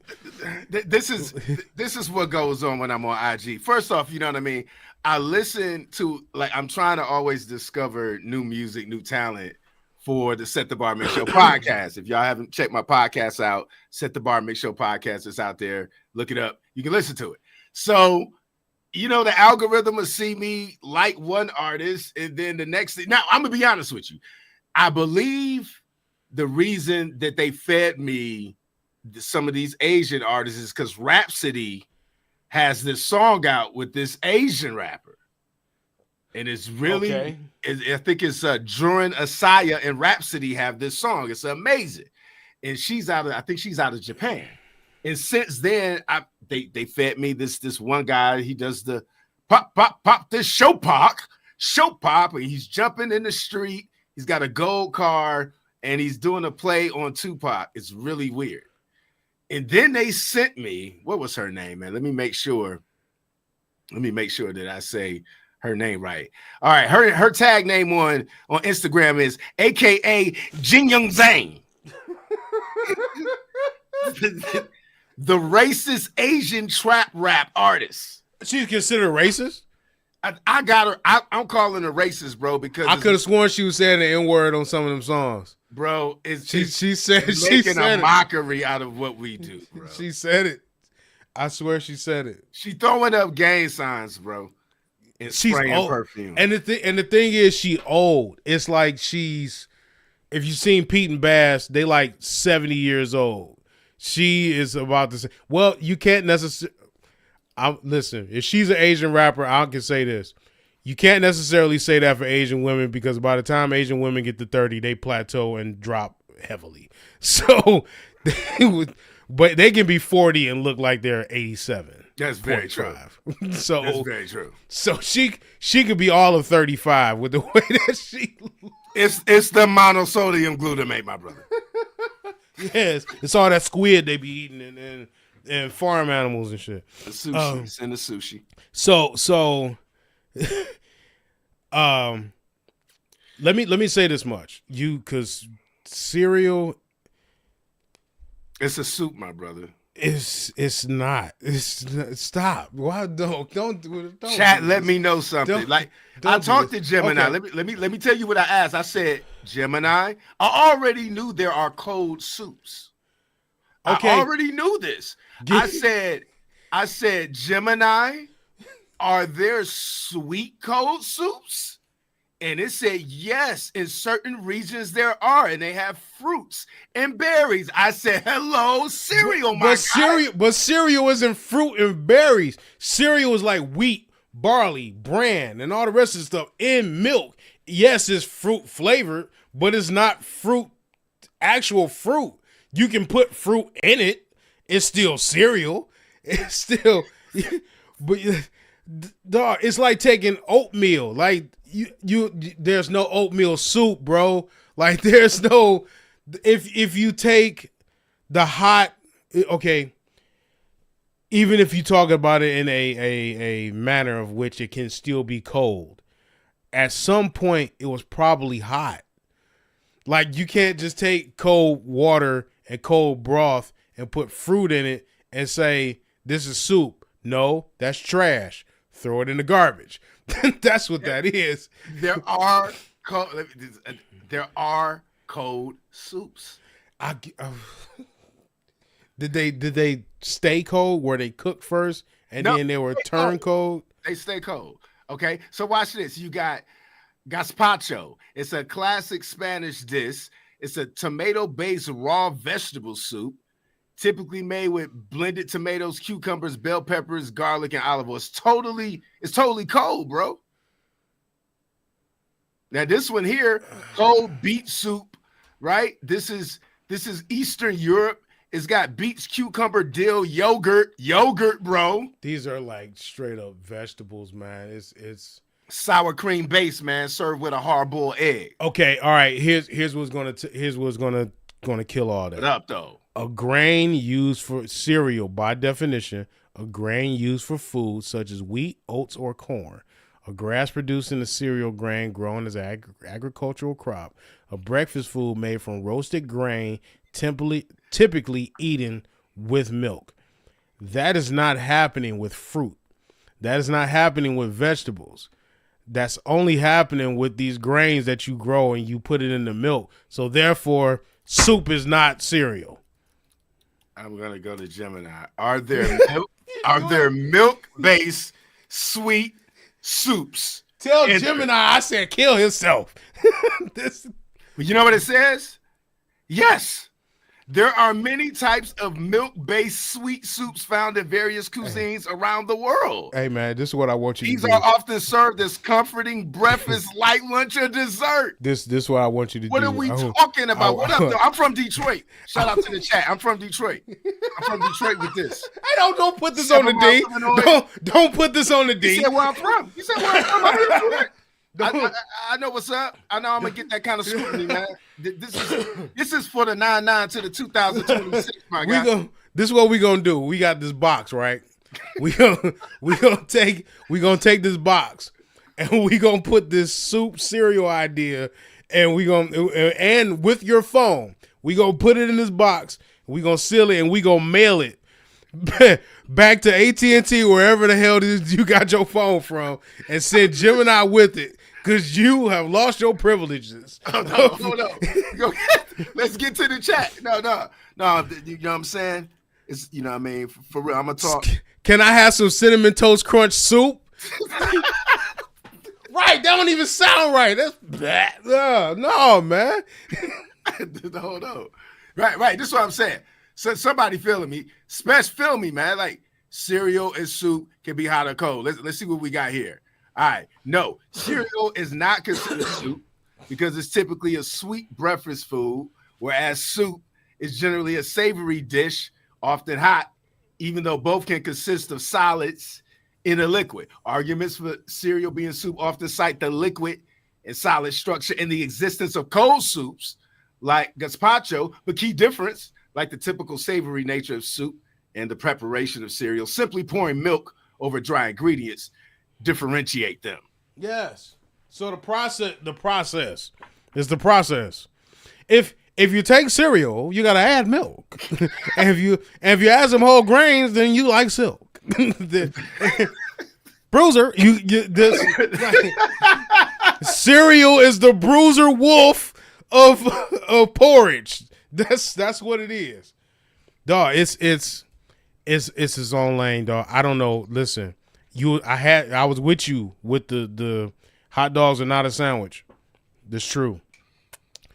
this is what goes on when I'm on IG. First off, you know what I mean? I listen to, like, I'm trying to always discover new music, new talent for the Set the Bar Mix Show podcast. If y'all haven't checked my podcast out, Set the Bar Mix Show podcast is out there. Look it up. You can listen to it. So, the algorithm will see me like one artist, and then the next thing. Now, I'm gonna be honest with you. I believe the reason that they fed me some of these Asian artists is because Rhapsody has this song out with this Asian rapper. And it's really, okay. I think it's Jurin Asaya and Rhapsody have this song. It's amazing. And I think she's out of Japan. And since then, they fed me this one guy. He does the pop, this show pop, and he's jumping in the street. He's got a gold car, and he's doing a play on Tupac. It's really weird. And then they sent me, what was her name, man? Let me make sure that I say her name right. All right, her tag name on Instagram is AKA Jin Young Zhang. The racist Asian trap rap artist. She's considered racist? I got her. I'm calling her racist, bro, because I could have sworn she was saying the N-word on some of them songs. Bro, she said a mockery out of what we do, bro. She said it. I swear she said it. She throwing up gang signs, bro. And she's spraying old. Perfume. And the thing is, she old. It's like if you've seen Pete and Bass, they like 70 years old. She is about to say, well, you can't necessarily. Listen, if she's an Asian rapper, I can say this. You can't necessarily say that for Asian women because by the time Asian women get to 30, they plateau and drop heavily. So, but they can be 40 and look like they're 87. That's very true. So that's very true. So she could be all of 35 with the way that she. It's the monosodium glutamate, my brother. Yes, it's all that squid they be eating and farm animals and shit. The sushi, and the sushi. So, let me say this much, because cereal. It's a soup, my brother. It's not. Stop. Why don't do it? Chat, let me know something. I talked to Gemini. Okay. Let me tell you what I asked. I said, Gemini, I already knew there are cold soups. Okay. I already knew this. I said, Gemini, are there sweet cold soups? And it said, yes, in certain regions there are, and they have fruits and berries. I said, hello, cereal, my guy. But cereal isn't fruit and berries. Cereal is like wheat, barley, bran, and all the rest of the stuff in milk. Yes, it's fruit flavored, but it's not actual fruit. You can put fruit in it. It's still cereal. It's still, but dog, it's like taking oatmeal. Like, there's no oatmeal soup, bro. Like, there's no, if you take the hot, okay, even if you talk about it in a manner of which it can still be cold, at some point it was probably hot. Like, you can't just take cold water and cold broth and put fruit in it and say, this is soup. No, that's trash. Throw it in the garbage. That's what that is. There are cold soups. Did they stay cold? Were they cooked first and then they were turned cold? They stay cold. Okay, so watch this. You got gazpacho. It's a classic Spanish dish. It's a tomato-based raw vegetable soup, typically made with blended tomatoes, cucumbers, bell peppers, garlic, and olive oil. It's totally cold, bro. Now this one here, cold beet soup, right? This is Eastern Europe. It's got beets, cucumber, dill, yogurt, bro. These are like straight up vegetables, man. It's Sour cream base, man, served with a hard-boiled egg. Okay, all right. Here's what's gonna kill all What that. up, though? A grain used for cereal, by definition, a grain used for food such as wheat, oats, or corn. A grass producing a cereal grain grown as an agricultural crop. A breakfast food made from roasted grain, typically eaten with milk. That is not happening with fruit. That is not happening with vegetables. That's only happening with these grains that you grow and you put it in the milk. So therefore, soup is not cereal. I'm gonna go to Gemini. Are there milk-based sweet soups? Tell Gemini I said kill himself. You know what it says? Yes. There are many types of milk-based sweet soups found in various cuisines around the world. Hey man, this is what I want you These to do. are often served as comforting breakfast, light lunch, or dessert. This is what I want you to do. What are we talking about? What up, though? I'm from Detroit. Shout out to the chat. I'm from Detroit. I'm from Detroit with this. Hey, don't put this on the D. Don't put this on the D. He said where I'm from. He said where I'm from. I'm here for it. I know what's up. I know I'm gonna get that kind of scrutiny, man. This is for the 99 to the 2026, my guy. This is what we gonna do. We got this box, right? we gonna take this box and we gonna put this soup cereal idea, and and with your phone, we gonna put it in this box. We gonna seal it and we gonna mail it back to AT&T, wherever the hell you got your phone from, and send Gemini with it, because you have lost your privileges. Oh, no, hold on. Let's get to the chat. No. You know what I'm saying? It's, you know what I mean? For real, I'm going to talk. Can I have some Cinnamon Toast Crunch soup? Right, that don't even sound right. That's bad. No, man. Hold on. Right. This is what I'm saying. So somebody feeling me. Feel me, man. Like, cereal and soup can be hot or cold. Let's see what we got here. All right. No, cereal is not considered soup because it's typically a sweet breakfast food, whereas soup is generally a savory dish, often hot, even though both can consist of solids in a liquid. Arguments for cereal being soup often cite the liquid and solid structure in the existence of cold soups like gazpacho, but key difference, like the typical savory nature of soup and the preparation of cereal, simply pouring milk over dry ingredients differentiate them. Yes. So the process is the process. If you take cereal, you gotta add milk. and if you add some whole grains, then you like silk. Bruiser, cereal is the bruiser wolf of porridge. That's what it is. Dog, it's his own lane, dog. I don't know. Listen, I was with you with the hot dogs are not a sandwich. That's true.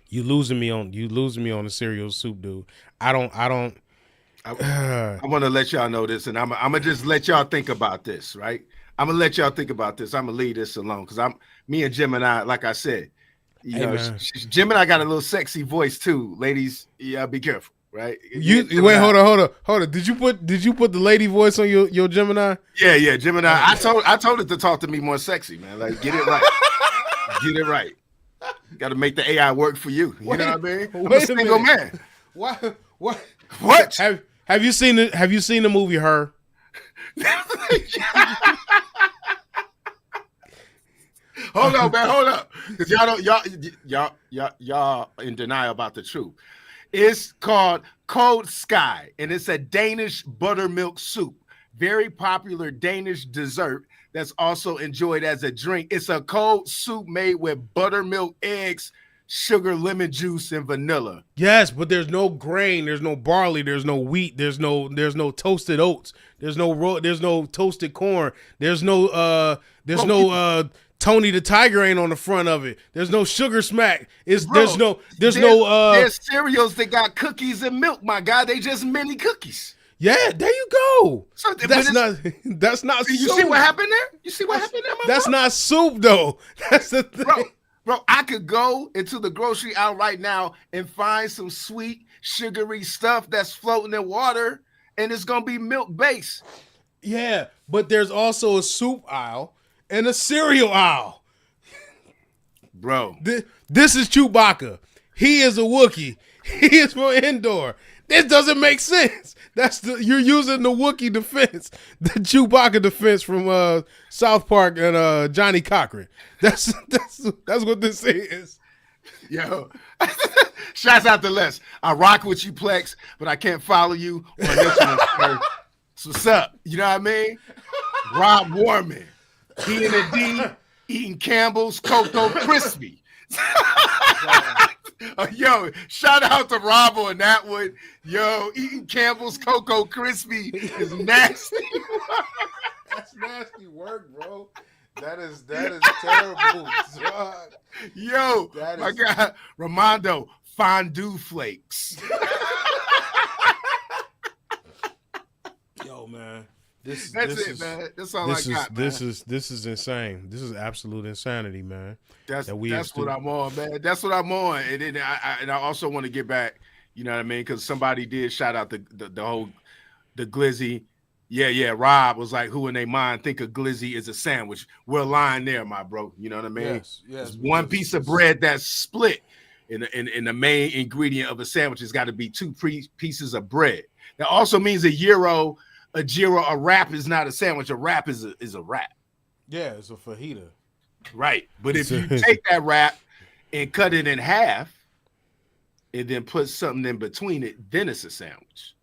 You losing me on the cereal soup, dude. I want to let y'all know this, and I'm gonna just let y'all think about this, right? I'm gonna let y'all think about this. I'm gonna leave this alone because me and Gemini, like I said, Gemini got a little sexy voice too, ladies. Yeah, be careful, right? Wait, hold on. Did you put the lady voice on your Gemini? Yeah, Gemini. I told it to talk to me more sexy, man. Like, get it right. Get it right. Got to make the AI work for you. You know what I mean? I'm a single man. What? Have you seen the movie Her? Hold on, man. Hold up, because y'all in denial about the truth. It's called Cold Sky, and it's a Danish buttermilk soup, very popular Danish dessert that's also enjoyed as a drink. It's a cold soup made with buttermilk, eggs, sugar, lemon juice, and vanilla. Yes, but there's no grain, there's no barley, there's no wheat, there's no toasted oats, there's no toasted corn, there's no Tony the Tiger ain't on the front of it. There's no sugar smack. There's cereals that got cookies and milk, my guy. They just mini cookies. Yeah, there you go. So, that's not soup. You see what happened there? You see what happened there, That's not soup though. That's the thing. Bro, I could go into the grocery aisle right now and find some sweet, sugary stuff that's floating in water, and it's gonna be milk based. Yeah, but there's also a soup aisle, in a cereal aisle. Bro. This is Chewbacca. He is a Wookiee. He is from Endor. This doesn't make sense. You're using the Wookiee defense, the Chewbacca defense from South Park and Johnny Cochran. That's what this is. Yo, shouts out to Les. I rock with you, Plex, but I can't follow you on this one, sir. So what's up? You know what I mean? Rob Warman, he and a D, eating Campbell's Cocoa Crispy. Yo, shout out to Rob on that one. Yo, eating Campbell's Cocoa Crispy is nasty. That's nasty work, bro. That is terrible. Yo, my God, Ramondo, fondue flakes. Yo, man. That's it, man. That's all I got, man. This is insane. This is absolute insanity, man. That's what I'm on, man. That's what I'm on. And then I also want to get back, you know what I mean? Because somebody did shout out the glizzy. Yeah. Rob was like, who in their mind think a glizzy is a sandwich? We're lying there, my bro. You know what I mean? Yes. It's one piece of bread that's split. In the main ingredient of a sandwich has got to be two pieces of bread. That also means a wrap is not a sandwich. A wrap is a wrap. Yeah, it's a fajita. Right. But if you take that wrap and cut it in half and then put something in between it, then it's a sandwich.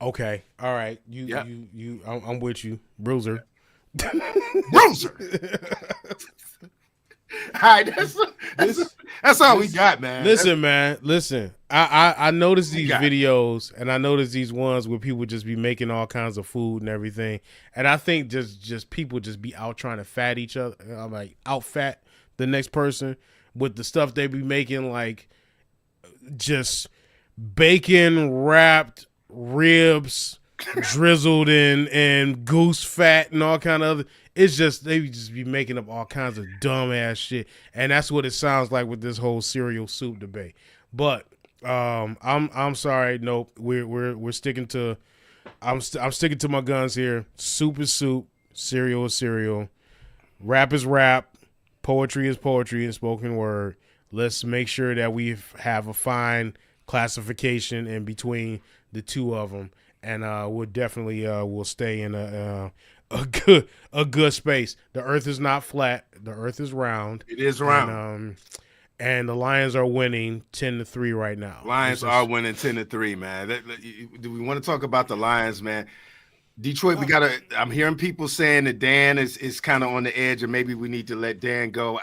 Okay. All right. I'm with you. Bruiser. Bruiser. All right, that's all we got, man. Listen. I noticed these videos, and I noticed these ones where people just be making all kinds of food and everything, and I think just people just be out trying to fat each other. I'm like out fat the next person with the stuff they be making, like just bacon wrapped ribs drizzled in goose fat and all kind of other. It's just they just be making up all kinds of dumb ass shit, and that's what it sounds like with this whole cereal soup debate. But I'm sorry, nope. We're sticking to I'm sticking to my guns here. Soup is soup, cereal is cereal, rap is rap, poetry is poetry and spoken word. Let's make sure that we have a fine classification in between the two of them, and we'll definitely will stay in a good space. The earth is not flat. The earth is round. It is round. And the Lions are winning 10-3 right now. Lions are winning 10-3, man. Do we want to talk about the Lions, man? Detroit, I'm hearing people saying that Dan is kind of on the edge, or maybe we need to let Dan go.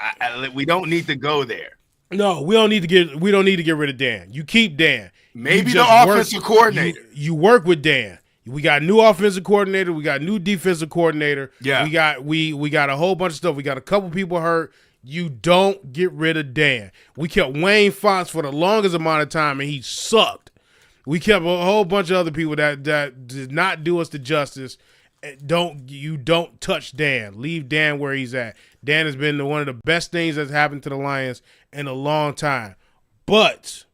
We don't need to go there. No, we don't need to get rid of Dan. You keep Dan. Maybe the offensive coordinator. You work with Dan. We got new offensive coordinator. We got new defensive coordinator. Yeah. We got a whole bunch of stuff. We got a couple people hurt. You don't get rid of Dan. We kept Wayne Fonts for the longest amount of time, and he sucked. We kept a whole bunch of other people that did not do us the justice. You don't touch Dan. Leave Dan where he's at. Dan has been one of the best things that's happened to the Lions in a long time. But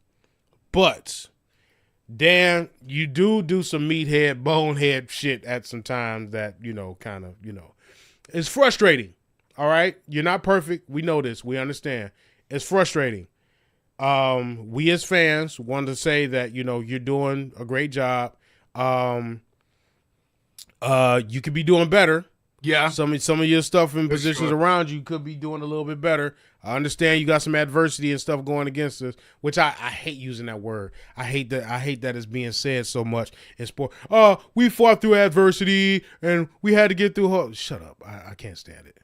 Dan, you do some meathead, bonehead shit at some times that, it's frustrating. All right? You're not perfect. We know this. We understand. It's frustrating. We as fans want to say that, you're doing a great job. You could be doing better. Yeah. Some of your stuff in positions around you could be doing a little bit better. I understand you got some adversity and stuff going against us, which I hate using that word. I hate that it's being said so much in sport. Oh, we fought through adversity and we had to get through. Shut up. I can't stand it.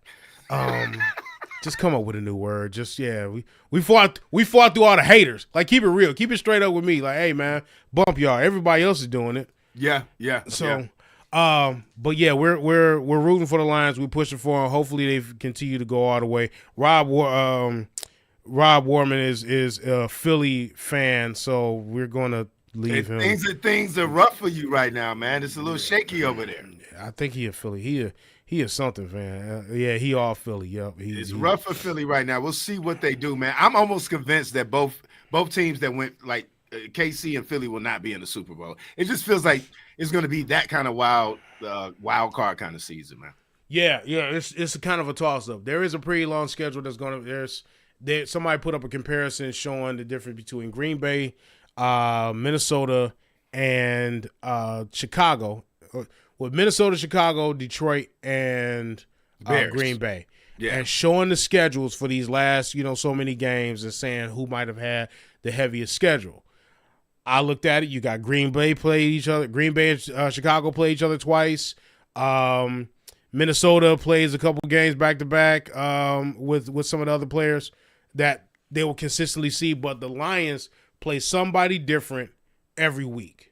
Just come up with a new word. Just we fought through all the haters. Like, keep it real. Keep it straight up with me. Like, hey man, bump y'all. Everybody else is doing it. Yeah. So. Yeah. But yeah, we're rooting for the Lions. We're pushing for them. Hopefully they continue to go all the way. Rob Warman is a Philly fan, so we're gonna leave him. Things are rough for you right now, man. It's a little shaky over there. I think he a Philly. He is something, fan. Yeah, he all Philly. Yep. It's rough for Philly right now. We'll see what they do, man. I'm almost convinced that both teams that went like KC and Philly will not be in the Super Bowl. It just feels like it's going to be that kind of wild card kind of season, man. Yeah, it's a kind of a toss up. There is a pretty long schedule that's going to. Somebody put up a comparison showing the difference between Green Bay, Minnesota, and Chicago. With Minnesota, Chicago, Detroit, and Green Bay. Yeah. And showing the schedules for these last, so many games and saying who might have had the heaviest schedule. I looked at it. You got Green Bay play each other. Green Bay and Chicago play each other twice. Minnesota plays a couple games back to back with some of the other players that they will consistently see. But the Lions play somebody different every week.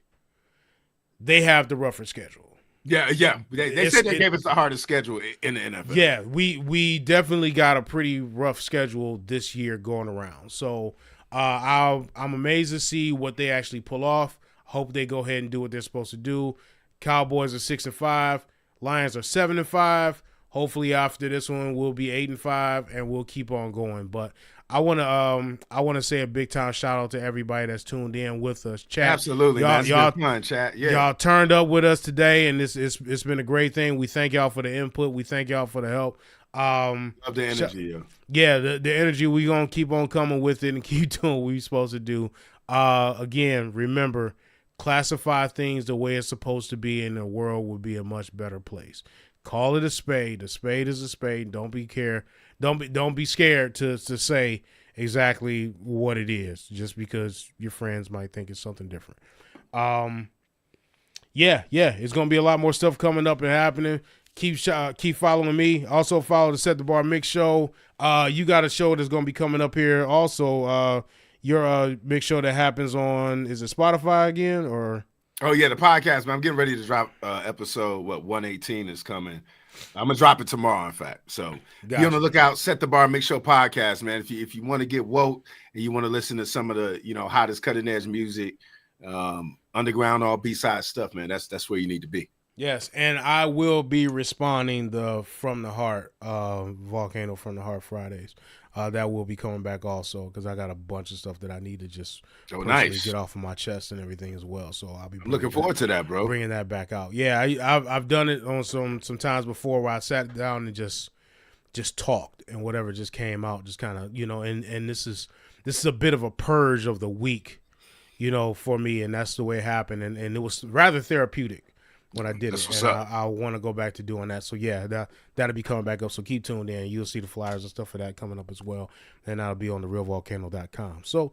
They have the rougher schedule. Yeah. They said they gave us the hardest schedule in the NFL. Yeah, we definitely got a pretty rough schedule this year going around. So I'm amazed to see what they actually pull off. Hope they go ahead and do what they're supposed to do. Cowboys are 6-5. Lions are 7-5. Hopefully after this one we'll be 8-5 and we'll keep on going. But I wanna say a big time shout out to everybody that's tuned in with us. Chat. Absolutely, y'all fun, chat. Yeah. Y'all turned up with us today, and it's been a great thing. We thank y'all for the input. We thank y'all for the help. Love the energy, yo. Yeah, the energy. We gonna keep on coming with it and keep doing what we're supposed to do. Again, remember, classify things the way it's supposed to be, and the world would be a much better place. Call it a spade. A spade is a spade. Don't be scared to say exactly what it is, just because your friends might think it's something different. It's gonna be a lot more stuff coming up and happening. Keep following me. Also follow the Set the Bar Mix show. You got a show that's gonna be coming up here. Also, your mix show that happens on, is it Spotify again or? Oh yeah, the podcast, man. I'm getting ready to drop episode 118 is coming. I'm gonna drop it tomorrow, in fact. So be on the lookout. Set the Bar Mix Show podcast, man. If you want to get woke and you want to listen to some of the hottest cutting edge music, underground, all B-side stuff, man, that's where you need to be. Yes, and I will be responding the From the Heart, Volcano From the Heart Fridays. That will be coming back also, because I got a bunch of stuff that I need to just get off of my chest and everything as well. So I'm looking forward to that, bro. Bringing that back out. Yeah, I've done it on some times before where I sat down and just talked, and whatever just came out, just kind of and this is a bit of a purge of the week, for me, and that's the way it happened, and it was rather therapeutic when I did it, and I want to go back to doing that. So yeah, that'll be coming back up. So keep tuned in. You'll see the flyers and stuff for that coming up as well, and that'll be on therealvolcano.com. So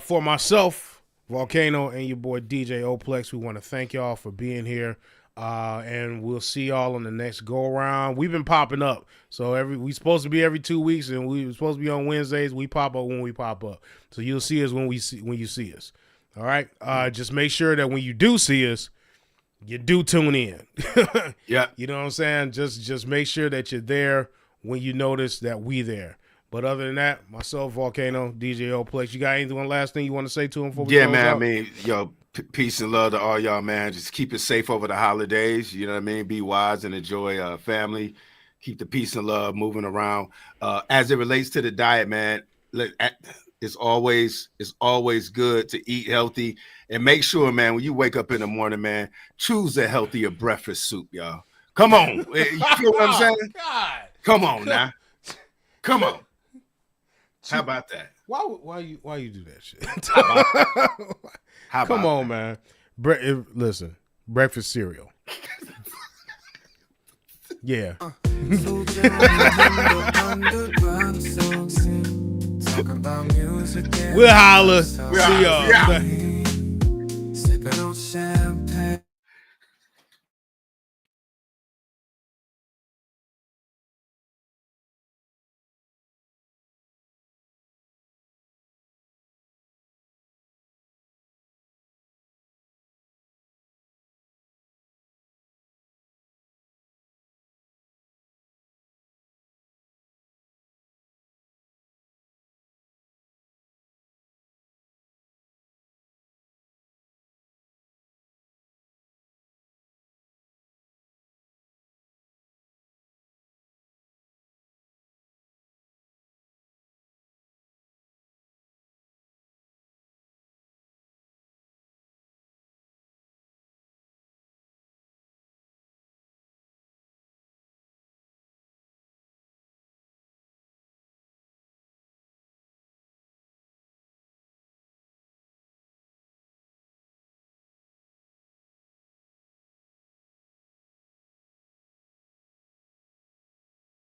for myself, Volcano, and your boy DJ Oplex, we want to thank y'all for being here, and we'll see y'all on the next go around. We've been popping up, so we supposed to be every 2 weeks, and we supposed to be on Wednesdays. We pop up when we pop up, so you'll see us when you see us. All right, just make sure that when you do see us, you do tune in. Yeah. You know what I'm saying? Just make sure that you're there when you notice that we there. But other than that, myself, Volcano, DJ Oplex, you got anything, last thing you want to say to him before we close man, out? I mean, peace and love to all y'all, man. Just keep it safe over the holidays. You know what I mean? Be wise and enjoy family. Keep the peace and love moving around. As it relates to the diet, man, it's always good to eat healthy, and make sure, man, when you wake up in the morning, man, choose a healthier breakfast soup, y'all. Come on. You feel what I'm saying? God. Come on now. Come on. How about that? Why you do that shit? How about Come on, man. Listen, breakfast cereal. Yeah. We'll holler. See y'all. Yeah.